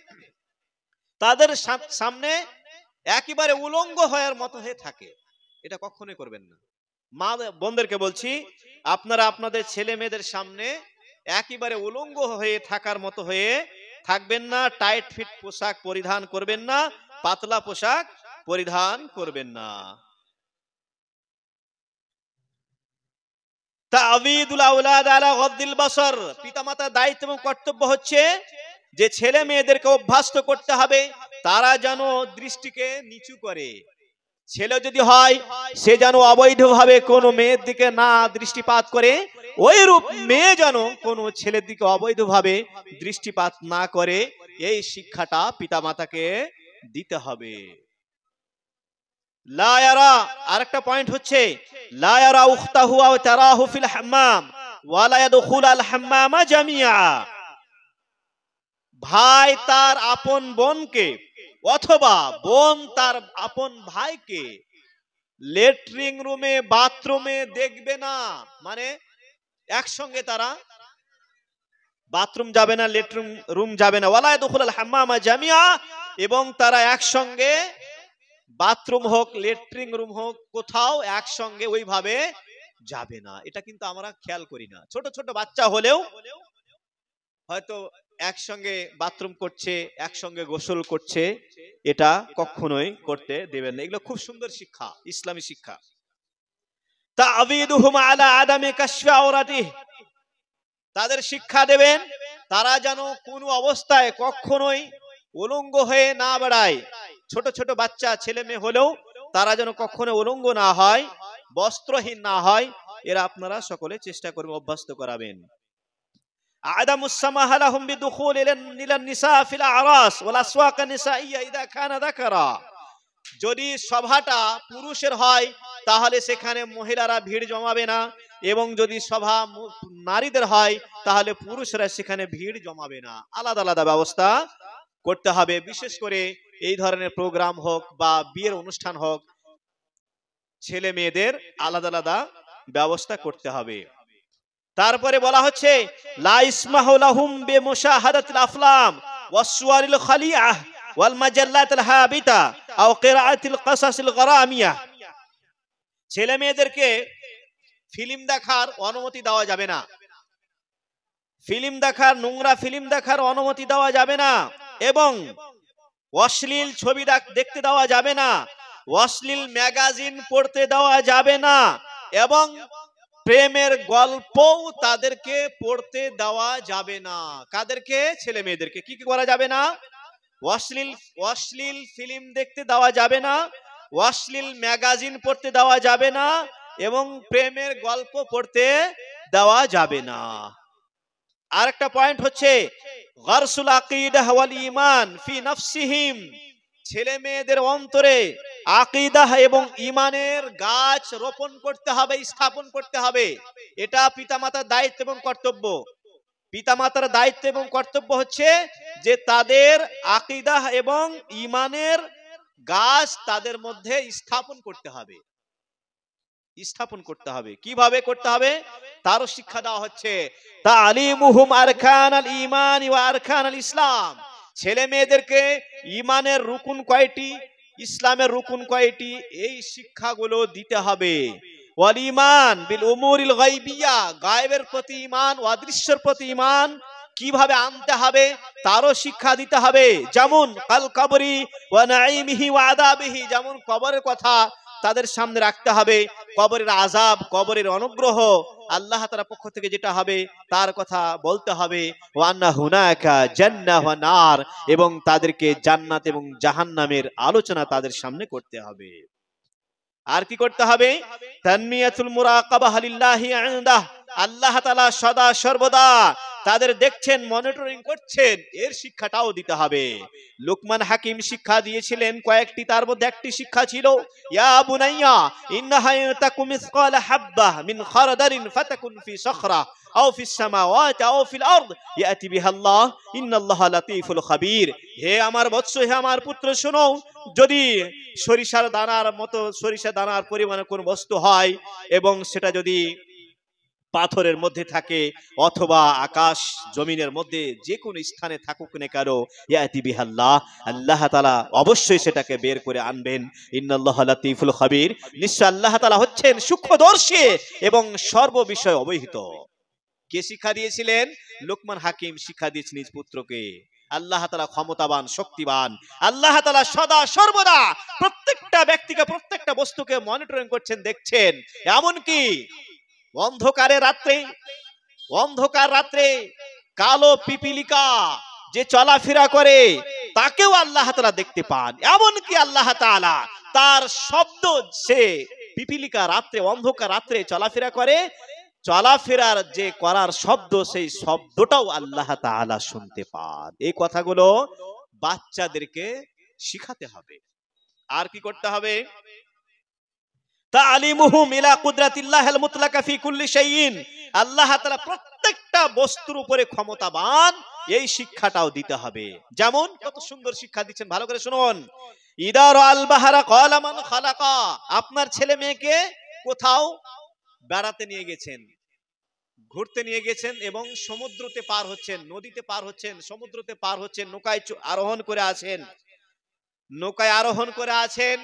তাদের সামনে একেবারে উলঙ্গ হওয়ার মতো হয়ে থাকে। এটা কখনোই করবেন না। মা বোনদেরকে বলছি, আপনারা আপনাদের ছেলে মেয়েদের সামনে একেবারে উলঙ্গ হয়ে থাকার মতো হয়ে থাকবেন না। টাইট ফিট পোশাক পরিধান করবেন না, পাতলা পোশাক পরিধান করবেন না। তা'ওয়ীদুল আওলাদ আলা গদ্দিল বাসর, পিতামাতার দায়িত্ব এবং কর্তব্য হচ্ছে যে ছেলে মেয়েদেরকে অভ্যস্ত করতে হবে তারা যেন দৃষ্টিকে নিচু করে। ছেলে যদি হয় সে যেন অবৈধভাবে কোনো মেয়ের দিকে না দৃষ্টিপাত করে, ওই রূপ মেয়ে যেন কোনো ছেলের দিকে অবৈধভাবে দৃষ্টিপাত না করে, এই শিক্ষাটা পিতামাতাকে দিতে হবে। লা ইয়ারা, আরেকটা পয়েন্ট হচ্ছে লা ইয়ারা উখতাহু আও তারাহু ফিল হাম্মাম ওয়া লা ইয়াদখুলুল হাম্মামা জামিআ। ভাই তার আপন বোনকে অথবা বোন তার আপন ভাইকে লেট্রিন রুমে বাথরুমে দেখবে না, মানে একসঙ্গে তারা বাথরুম যাবে না, লেট্রিন রুম যাবে না। ওয়ালা ইয়াদখুলুল হাম্মামা জামিআ, এবং তারা একসঙ্গে বাথরুম হোক লেট্রিন রুম হোক কোথাও একসঙ্গে ওইভাবে যাবে না। এটা কিন্তু আমরা খেয়াল করি না। ছোট ছোট বাচ্চা হলেও হয়তো একসঙ্গে বাথরুম করছে, একসঙ্গে গোসল করছে, এটা কখনোই করতে দেবেন না। এগুলো খুব সুন্দর শিক্ষা, ইসলামী শিক্ষা। তা'ওয়ীদুহুম আলা আদামি কাশফি আওরাতিহি, তাদের শিক্ষা দেবেন তারা যেন কোনো অবস্থায় কখনোই উলঙ্গ হয়ে না বেড়ায়। ছোট ছোট বাচ্চা ছেলে মেয়ে হলেও তারা যেন কখনো উলঙ্গ না হয়, বস্ত্রহীন না হয়, এরা আপনারা সকলে চেষ্টা করবেন, অভ্যস্ত করাবেন। আদামুস সামাহ লাহুম বিদুখুল ইলান নিসা ফিল আরাস ওয়াল আসওয়াক নিসাইয়্যা ইযা কানা যাকারা, যদি সভাটা পুরুষের হয় তাহলে সেখানে মহিলারা ভিড় জমাবে না, এবং যদি সভা নারীদের হয় তাহলে পুরুষরা সেখানে ভিড় জমাবে না। আলাদা আলাদা ব্যবস্থা করতে হবে। বিশেষ করে এই ধরনের প্রোগ্রাম হোক বা বিয়ের অনুষ্ঠান হোক, ছেলে মেয়েদের আলাদা আলাদা ব্যবস্থা করতে হবে। তারপরে বলা হচ্ছে লা ইসমাহু লাহুম বিমুশাহাদাতিল আফলাম ওয়াসওয়ারিল খালিআহ ওয়াল মাজাল্লাতিল হাবিতা আও কিরাআতিল কাসাসিল গারামিয়া, ছেলে মেয়েদেরকে ফিল্ম দেখার অনুমতি দেওয়া যাবে না, ফিল্ম দেখার, নোংরা ফিল্ম দেখার অনুমতি দেওয়া যাবে না, এবং অশ্লীল ছবি দেখতে দেওয়া যাবে না, অশ্লীল ম্যাগাজিন পড়তে দেওয়া যাবে না, এবং প্রেমের গল্পও তাদেরকে পড়তে দেওয়া যাবে না। কাদেরকে? ছেলে মেয়েদেরকে। কি কি করা যাবে না? অশ্লীল ফিল্ম দেখতে দেওয়া যাবে না, অশ্লীল ম্যাগাজিন পড়তে দেওয়া যাবে না, এবং প্রেমের গল্প পড়তে দেওয়া যাবে না। আরেকটা পয়েন্ট হচ্ছে গারসুল আকিদাহ ওয়াল ঈমান ফি নাফসিহিম, ছেলে মেয়েদের অন্তরে আকীদাহ এবং ঈমানের গাছ রোপণ করতে হবে, স্থাপন করতে হবে। এটা পিতামাতার দায়িত্ব এবং কর্তব্য। পিতামাতার দায়িত্ব এবং কর্তব্য হচ্ছে যে তাদের আকীদাহ এবং ঈমানের গাছ তাদের মধ্যে স্থাপন করতে হবে, স্থাপন করতে হবে। কিভাবে করতে হবে তারও শিক্ষা দেওয়া হচ্ছে। তালিমুহুম আরকানাল ঈমান ওয়া আরকানাল ইসলাম, ছেলে মেয়েদেরকে ঈমানের রুকুন কয়টি, ইসলামের রুকুন কয়টি, এই শিক্ষাগুলো দিতে হবে। ওয়াল ঈমান বিল উমুরিল গায়বিয়া, গায়েবের প্রতি ঈমান, অদৃশ্যের প্রতি ঈমান কিভাবে আনতে হবে তারও শিক্ষা দিতে হবে। যেমন কাল কবরি ওয়া নাঈমিহি ওয়া আযাবিহি, যেমন কবরের কথা তাদের সামনে রাখতে হবে, কবরের আযাব, কবরের অনুগ্রহ, আল্লাহ তাআলার পক্ষ থেকে যেটা হবে তার কথা বলতে হবে। ওয়া আন্না হুনাকা জান্নাহ ওয়া নার, এবং তাদেরকে জান্নাত এবং জাহান্নামের আলোচনা তাদের সামনে করতে হবে। আর কি করতে হবে? তানমিয়াতুল মুরাকাবাহ লিল্লাহি ইনদাহ, আল্লাহ তাআলা সদা সর্বদা তাদের দেখছেন, মনিটরিং করছেন, এর শিক্ষাটাও দিতে হবে। লুকমান হাকিম শিক্ষা দিয়েছিলেন কয়েকটি, তার মধ্যে একটি শিক্ষা ছিল ইয়া বুনাইয়া ইন্নাহা তাকুম মিসকালা হাব্বাহ মিন খারদারিন ফাতাকুন ফি সখরা আও ফিস সামাওয়াতি আও ফিল আরদ ইয়াতি বিহা আল্লাহ ইন্নাল্লাহা লাতীফুল খাবীর। হে আমার বৎস, হে আমার পুত্র, শোনো, যদি সরিষার দানার মতো সরিষা দানার পরিমাণে কোন বস্তু হয় এবং সেটা যদি পাথরের মধ্যে থাকে অথবা আকাশ জমিনের মধ্যে যে কোনো স্থানে থাকুক না কেন, ইয়াতি বিহাল্লাহ, আল্লাহ তাআলা অবশ্যই সেটাকে বের করে আনবেন। ইন্নাল্লাহা লাতীফুল খাবীর, নিশ্চয় আল্লাহ তাআলা হচ্ছেন সূক্ষ্মদর্শী এবং সর্ববিষয় অবহিত। কে শিক্ষা দিয়েছিলেন? লোকমান হাকিম শিক্ষা দিয়েছেন নিজ পুত্রকে। আল্লাহ তাআলা ক্ষমতাবান, শক্তিবান। আল্লাহ তাআলা সদা সর্বদা প্রত্যেকটা ব্যক্তিকে, প্রত্যেকটা বস্তুকে মনিটরিং করছেন, দেখছেন। এমনকি অন্ধকার রাত্রে কালো পিপিলিকা যে চলাফেরা করে তাকেও আল্লাহ তাআলা দেখতে পান। এমনকি আল্লাহ তাআলা তার শব্দ, সে পিপিলিকা রাত্রে, অন্ধকার রাত্রে চলাফেরা করে, চলাফেরার যে করার শব্দ, সেই শব্দটাও আল্লাহ তাআলা শুনতে পান। এই কথাগুলো বাচ্চাদেরকে শিখাতে হবে। আর কি করতে হবে? তালিমুহুম ইলা কুদরাতিল্লাহিল মুতলাকা ফি কুল্লি শাইইন, আল্লাহ তাআলা প্রত্যেকটা বস্তুর উপরে ক্ষমতাবান, এই শিক্ষাটাও দিতে হবে। যেমন কত সুন্দর শিক্ষা দিচ্ছেন, ভালো করে শুনুন। ইদা রাআল বাহরা ক্বালা মান খালাকা, আপনার ছেলে মেয়েকে কোথাও বেড়াতে নিয়ে গেছেন, ঘুরতে নিয়ে গেছেন এবং সমুদ্রতে পার হচ্ছেন, নদীতে পার হচ্ছেন, সমুদ্রতে পার হচ্ছেন, নৌকায় আরোহণ করে আছেন।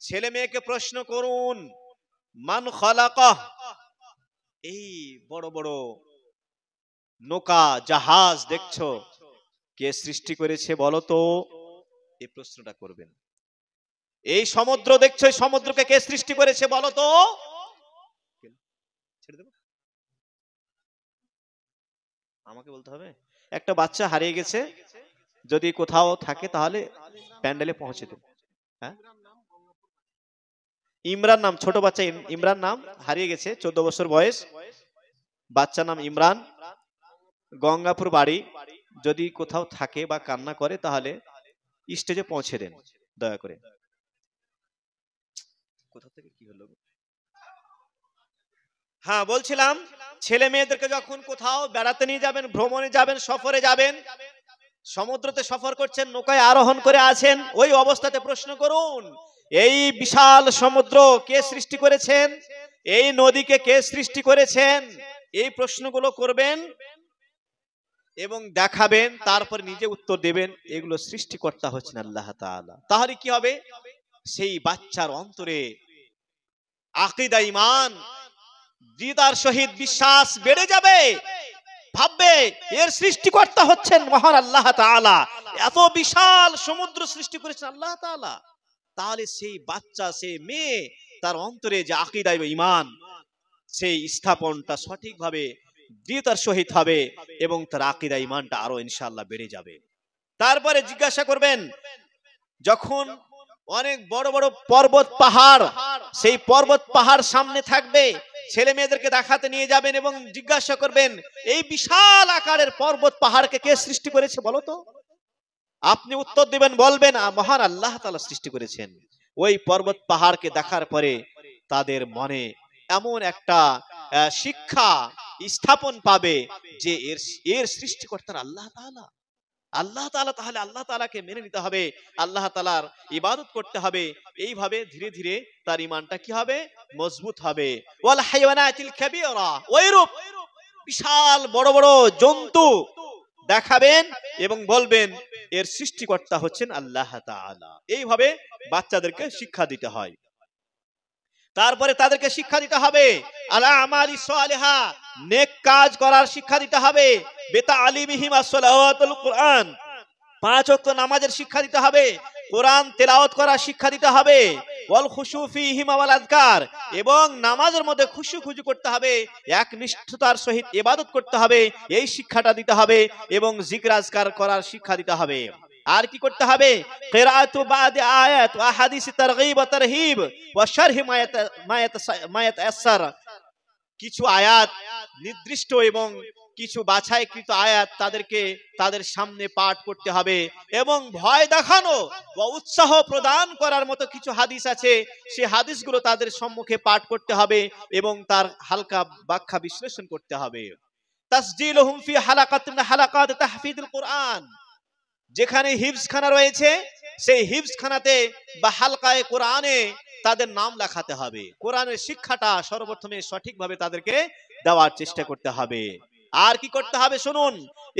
ছেলে মেয়েকে প্রশ্ন করুন, মান খালাকা, এই বড় বড় নৌকা জাহাজ দেখছো, কে সৃষ্টি করেছে বলো তো? এই প্রশ্নটা করবেন। এই সমুদ্র দেখছো, এই সমুদ্রকে কে সৃষ্টি করেছে বলো তো? ছেড়ে দেব, আমাকে বলতে হবে। একটা বাচ্চা হারিয়ে গেছে, যদি কোথাও থাকে তাহলে প্যান্ডেলে পৌঁছে দেব। হ্যাঁ, ইমরান নাম, ছোট বাচ্চা ইমরান নাম, হারিয়ে গেছে, 14 বছর বয়স, বাচ্চা নাম ইমরান, গঙ্গাপুর বাড়ি। যদি কোথাও থাকে বা কান্না করে তাহলে স্টেজে পৌঁছে দেন দয়া করে। কোথা থেকে কি হলো? হ্যাঁ, বলছিলাম ছেলে মেয়েদেরকে যখন কোথাও বেড়াতে নিয়ে যাবেন, ভ্রমণে যাবেন, সফরে যাবেন, সমুদ্রতে সফর করছেন, নৌকায় আরোহণ করে আছেন, ওই অবস্থাতে প্রশ্ন করুন, এই বিশাল সমুদ্র কে সৃষ্টি করেছেন? এই নদীকে কে সৃষ্টি করেছেন? এই প্রশ্নগুলো করবেন এবং দেখাবেন, তারপর নিজে উত্তর দেবেন। এগুলো সৃষ্টিকর্তা হচ্ছেন আল্লাহ তাআলা। তাহলে কি হবে? সেই বাচ্চার অন্তরে আকীদা, ঈমান, দৃঢ়তার সহিত বিশ্বাস বেড়ে যাবে। ভাববে এর সৃষ্টিকর্তা হচ্ছেন মহান আল্লাহ তাআলা, এত বিশাল সমুদ্র সৃষ্টি করেছেন আল্লাহ তাআলা। তাহলে সেই বাচ্চা, সেই মেয়ে, তার অন্তরে যে আকীদা এবং ঈমান, সেই স্থাপনটা সঠিকভাবে দৃঢ়তার সহিত হবে এবং তার আকীদা ঈমানটা আরো ইনশাআল্লাহ বেড়ে যাবে। তারপরে জিজ্ঞাসা করবেন, যখন অনেক বড় বড় পর্বত পাহাড়, সেই পর্বত পাহাড় সামনে থাকবে, ছেলে মেয়েদেরকে দেখাতে নিয়ে যাবেন এবং জিজ্ঞাসা করবেন, এই বিশাল আকারের পর্বত পাহাড়কে কে সৃষ্টি করেছে বলো তো? আপনি উত্তর দিবেন, বলবেন মহান আল্লাহ তাআলা সৃষ্টি করেছেন। ওই পর্বত পাহাড়কে দেখার পরে তাদের মনে এমন একটা শিক্ষা স্থাপন পাবে যে এর সৃষ্টিকর্তা আল্লাহ তাআলা। তাহলে আল্লাহ তাআলাকে মেনে নিতে হবে, আল্লাহ তাআলার ইবাদত করতে হবে। এইভাবে ধীরে ধীরে তার ঈমানটা কি হবে? মজবুত হবে। ওয়াল হাইওয়ানাতিল কাবীরা, ওইরূপ বিশাল বড় বড় জন্তু দেখাবেন এবং বলবেন এর সৃষ্টিকর্তা হচ্ছেন আল্লাহ তাআলা। এইভাবে বাচ্চাদেরকে শিক্ষা দিতে হয়। তারপরে তাদেরকে শিক্ষা দিতে হবে আলা আমালি সালিহা, নেক কাজ করার শিক্ষা দিতে হবে। বিতালিমিহিম as-সালাওয়াতুল কুরআন, 5 ওয়াক্ত নামাজের শিক্ষা দিতে হবে। কোরআন তেলাওয়াত করার শিক্ষা দিতে হবে। ওয়াল খুশু ফীহিমা ওয়াল আযকার, এবং নামাজের মধ্যে খুশু করতে হবে, একনিষ্ঠতার সহিত ইবাদত করতে হবে, এই শিক্ষাটা দিতে হবে। এবং জিকির আজকার করার শিক্ষা দিতে হবে। আর কি করতে হবে? কিরাআতু বাদি আয়াত ওয়া হাদিস তারগীব ওয়া তারহিব ওয়া শারহ মা ইয়াতাসার, কিছু আয়াত নির্দিষ্ট এবং কিছু বাছাইকৃত আয়াত তাদেরকে তাদের সামনে পাঠ করতে হবে। এবং ভয় দেখানো বা উৎসাহ প্রদান করার মতো কিছু হাদিস আছে, সেই হাদিসগুলো তাদের সম্মুখে পাঠ করতে হবে এবং তার হালকা ব্যাখ্যা বিশ্লেষণ করতে হবে। তাসজিলুহুম ফি হালাকাতিন হালাকাত তাহফিজুল কুরআন, যেখানে হিফজখানা রয়েছে সেই হিফজখানাতে বা হালকায়ে কোরআনে তাদের নাম লেখাতে হবে। কোরআনের শিক্ষাটা সর্বপ্রথমে সঠিকভাবে তাদেরকে দেওয়ার চেষ্টা করতে হবে। আর কি করতে হবে শুনুন,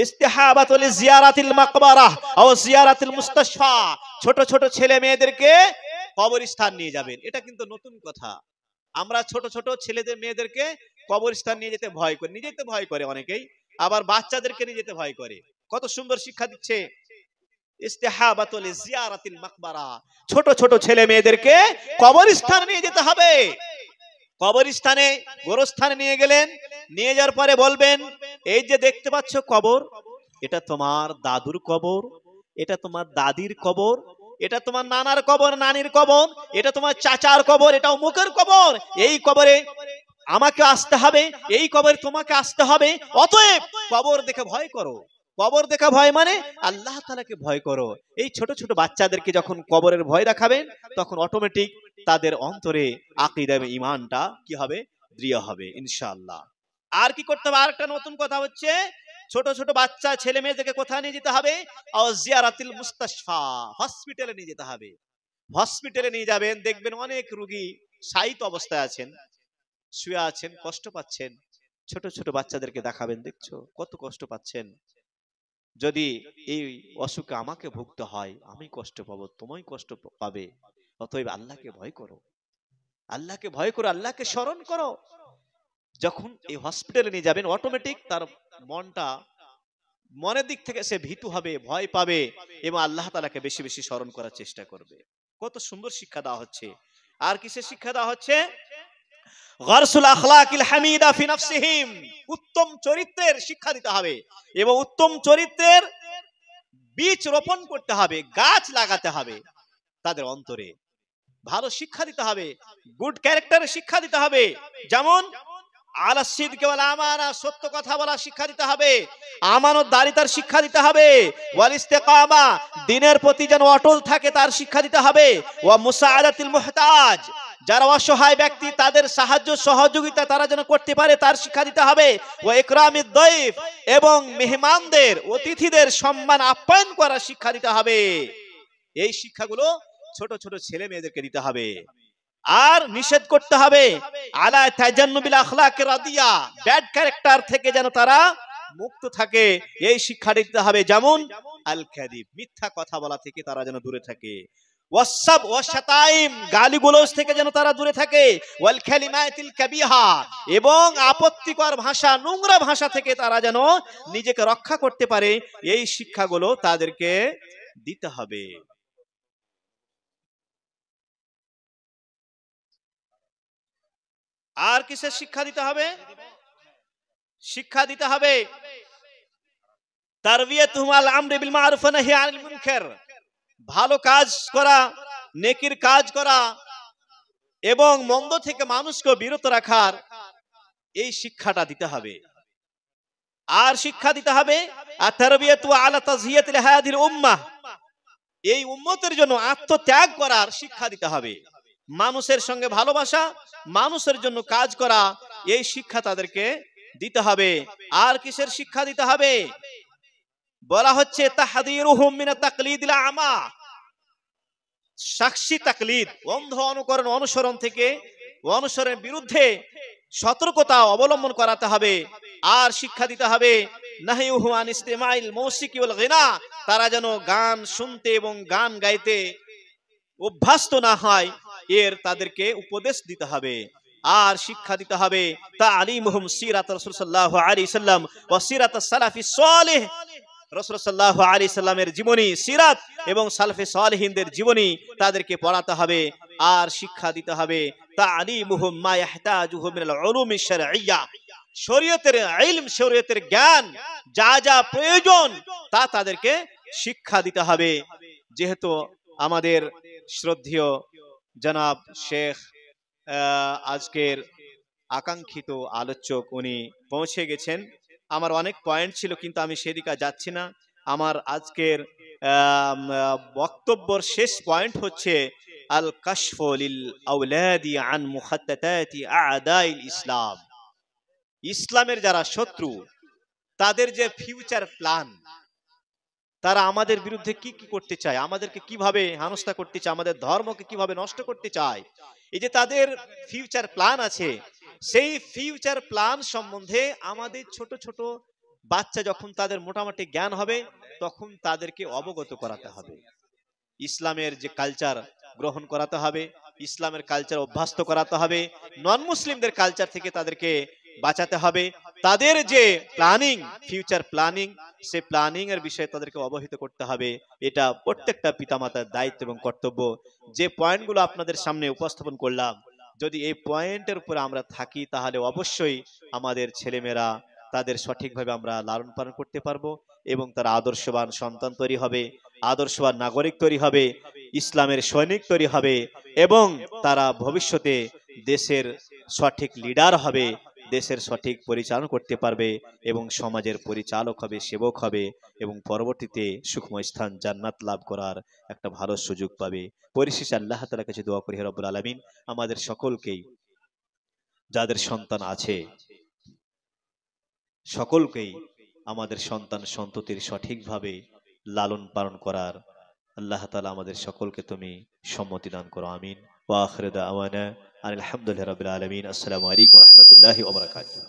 ইস্তিহাবাতুল জিয়ারাতিল মাকবারাহ ও জিয়ারাতিল মুস্তাশফা। ছোট ছোট ছেলে মেয়েদেরকে কবরস্থান নিয়ে যাবেন। এটা কিন্তু নতুন কথা। আমরা ছোট ছোট ছেলেদের মেয়েদেরকে কবরস্থান নিয়ে যেতে ভয় করি, নিয়ে যেতে ভয় করে অনেকেই, আবার বাচ্চাদেরকে নিয়ে যেতে ভয় করে। কত সুন্দর শিক্ষা দিচ্ছে ইস্তিহাবাতুল জিয়ারাতিল মাকবারা। ছোট ছোট ছেলে মেয়েদেরকে কবরস্থানে নিয়ে যেতে হবে। কবরস্থানে গোরস্থানে নিয়ে গেলেন, নিয়ে যাওয়ার পরে বলবেন, এই যে দেখতে পাচ্ছ কবর, এটা তোমার দাদুর কবর, এটা তোমার দাদির কবর, এটা তোমার নানার কবর, নানির কবর, এটা তোমার চাচার কবর, এটা অমুকের কবর। এই কবরে আমাকে আসতে হবে, এই কবরে তোমাকে আসতে হবে। অতএব কবর দেখে ভয় করো। কবর দেখা ভয় মানে আল্লাহ তাআলাকে ভয় করো। এই ছোট ছোট বাচ্চাদেরকে যখন কবরের ভয় দেখাবেন, তখন অটোমেটিক তাদের অন্তরে আকীদা এবং ঈমানটা কি হবে? দৃঢ় হবে ইনশাআল্লাহ। আর কি করতে হবে? আরেকটা নতুন কথা হচ্ছে, ছোট ছোট বাচ্চা ছেলে মেয়েদেরকে কোথায় নিয়ে যেতে হবে? জিয়ারাতিল মুস্তাশফা, হসপিটালে নিয়ে যেতে হবে। হসপিটালে নিয়ে যাবেন, দেখবেন অনেক রোগী শায়িত অবস্থায় আছেন, শুয়ে আছেন, কষ্ট পাচ্ছেন। ছোট ছোট বাচ্চাদেরকে দেখাবেন, দেখছো কত কষ্ট পাচ্ছেন। যদি এই অসুখে আমাকে ভুগতে হয়, আমি কষ্ট পাবো, তুমি কষ্ট পাবে। অতএব আল্লাহকে ভয় করো, আল্লাহকে ভয় করো, আল্লাহকে স্মরণ করো। যখন এই হসপিটালে নিয়ে যাবেন, অটোমেটিক তার মনটা, মনের দিক থেকে সে ভীতু হবে, ভয় পাবে এবং আল্লাহ তাআলাকে বেশি বেশি স্মরণ করার চেষ্টা করবে। কত সুন্দর শিক্ষা দেওয়া হচ্ছে। আর কিসের শিক্ষা দেওয়া হচ্ছে? গারসুল আখলাকিল হামিদা ফি নাফসিহিম, উত্তম চরিত্রের শিক্ষা দিতে হবে এবং উত্তম চরিত্রের বীজ রোপণ করতে হবে, গাছ লাগাতে হবে তাদের অন্তরে। ভালো শিক্ষা দিতে হবে, গুড ক্যারেক্টারের শিক্ষা দিতে হবে। যেমন আলা সিদকি ওয়াল আমানা, সত্য কথা বলা শিক্ষা দিতে হবে। আমানতদারিতার শিক্ষা দিতে হবে। ওয়াল ইস্তিকামা, দ্বীনের প্রতি যেন অটল থাকে তার শিক্ষা দিতে হবে। ওয়া মুসাআদাতিল মুহতাজ, যারা অসহায় ব্যক্তি তাদের সাহায্য সহযোগিতা তারা যেন করতে পারে তার শিক্ষা দিতে হবে। ওয়া ইকরামিদ দাইফ, এবং মেহমানদের, অতিথিদের সম্মান আপ্যায়ন করার শিক্ষা দিতে হবে। এই শিক্ষাগুলো ছোট ছোট ছেলে মেয়েদেরকে দিতে হবে। আর নিষেধ করতে হবে আলা তাজান্নুবিল আখলাকির রাদিয়া, ব্যাড ক্যারেক্টার থেকে যেন তারা মুক্ত থাকে, এই শিক্ষা দিতে হবে। যেমন আল কাযিব, মিথ্যা কথা বলা থেকে তারা যেন দূরে থাকে। ওয়াসাব ওয়াশাতাইম, গালিগালাজ থেকে যেন তারা দূরে থাকে। ওয়াল কালিমাতিল কাবিহা, এবং আপত্তিকর ভাষা, নোংরা ভাষা থেকে তারা যেন নিজেকে রক্ষা করতে পারে। এই শিক্ষাগুলো তাদেরকে দিতে হবে। আর কিসের শিক্ষা দিতে হবে? শিক্ষা দিতে হবে তারবিয়াতুহুম আল আমরি বিল মারুফ ওয়া নাহি আনিল মুনকার, ভালো কাজ করা, নেকির কাজ করা এবং মন্দ থেকে মানুষকে বিরত রাখার এই শিক্ষাটা দিতে হবে। আর শিক্ষা দিতে হবে আত-তারবিয়াতু আলা তাযহিয়াতিল হাদিল উম্মাহ, এই উম্মতের জন্য আত্মত্যাগ করার শিক্ষা দিতে হবে। মানুষের সঙ্গে ভালোবাসা, মানুষের জন্য কাজ করা, এই শিক্ষা তাদেরকে দিতে হবে। আর কিসের শিক্ষা দিতে হবে? বলা হচ্ছে তাহযীরুহুম মিনাত তাকলিদিল আমা, সাক্ষী তাকলিদ, অন্ধ অনুকরণ, অনুসরণ থেকে, অনুসরণের বিরুদ্ধে সতর্কতা অবলম্বন করাতে হবে। আর শিক্ষা দিতে হবে নাহিউহু আন ইসতিমাইল মুসিকি ওয়াল গিনা, তারা যেন গান শুনতে এবং গান গাইতে অভ্যস্ত না হয়, এর তাদেরকে উপদেশ দিতে হবে। আর শিক্ষা দিতে হবে তালিমুহুম সিরাত রাসূল সাল্লাল্লাহু আলাইহি সাল্লাম ওয়া সিরাতাস সালাফিস সালেহ, রাসূল সাল্লাল্লাহু আলাইহি সাল্লামের জীবনী, সিরাত এবং সালফে সালেহিনদের জীবনী তাদেরকে পড়াতে হবে। আর শিক্ষা দিতে হবে তালিমুহুম মা ইয়াহতাজুহু মিনাল উলুমিশ শারঈয়্যা, শরীয়তের ইলম, শরীয়তের জ্ঞান যা যা প্রয়োজন তা তাদেরকে শিক্ষা দিতে হবে। যেহেতু আমাদের শ্রদ্ধেয় জনাব শেখ আজকের আকাঙ্ক্ষিত আলোচক উনি পৌঁছে গেছেন, আমার অনেক পয়েন্ট ছিল কিন্তু আমি সেদিকে যাচ্ছি না। আমার আজকের বক্তব্যের শেষ পয়েন্ট হচ্ছে আল কাশফু লিল আওলাদি আন মুখাত্তাতাতি আ'দাইল ইসলাম, ইসলামের যারা শত্রু তাদের যে ফিউচার প্ল্যান, তারা আমাদের বিরুদ্ধে কি কি করতে চায়, আমাদেরকে কিভাবে হেনস্থা করতে চায়, আমাদের ধর্মকে কিভাবে নষ্ট করতে চায়। এই যে তাদের ফিউচার প্ল্যান আছে, সেই ফিউচার প্ল্যান সম্বন্ধে আমাদের ছোট ছোট বাচ্চা যখন তাদের মোটামুটি জ্ঞান হবে, তখন তাদেরকে অবগত করাতে হবে। ইসলামের যে কালচার গ্রহণ করাতে হবে, ইসলামের কালচার অভ্যস্ত করাতে হবে, নন মুসলিমদের কালচার থেকে তাদেরকে বাঁচাতে হবে। তাদের যে প্ল্যানিং, ফিউচার প্ল্যানিং, সেই প্ল্যানিং এর বিষয়ে তাদেরকে অবহিত করতে হবে। এটা প্রত্যেকটা পিতামাতার দায়িত্ব এবং কর্তব্য। যে পয়েন্টগুলো আপনাদের সামনে উপস্থাপন করলাম, যদি এই পয়েন্টের উপরে আমরা থাকি, তাহলে অবশ্যই আমাদের ছেলেমেয়েরা তাদের সঠিকভাবে আমরা লালন পালন করতে পারবো এবং তারা আদর্শবান সন্তান তৈরি হবে, আদর্শবান নাগরিক তৈরি হবে, ইসলামের সৈনিক তৈরি হবে এবং তারা ভবিষ্যতে দেশের সঠিক লিডার হবে, দেশের সঠিক পরিচালনা করতে পারবে এবং সমাজের পরিচালক হবে, সেবক হবে এবং পরবর্তীতে সুখময় স্থান জান্নাত লাভ করার একটা ভালো সুযোগ পাবে। পরিশেষে আল্লাহ তাআলার কাছে দোয়া করি, হে রব্বুল আলামিন আমাদের সকলকেই, যাদের সন্তান আছে সকলকেই আমাদের সন্তান সন্ততির সঠিকভাবে লালন পালন করার আল্লাহ তাআলা আমাদের সকলকে তুমি সম্মতি দান করো, আমিন। ওয়া আখিরু দাওয়ানা আলহামদুলিল্লাহি রাব্বিল আলামিন। আসসালামু আলাইকুম ওয়া রাহমাতুল্লাহি ওয়া বারাকাতুহু।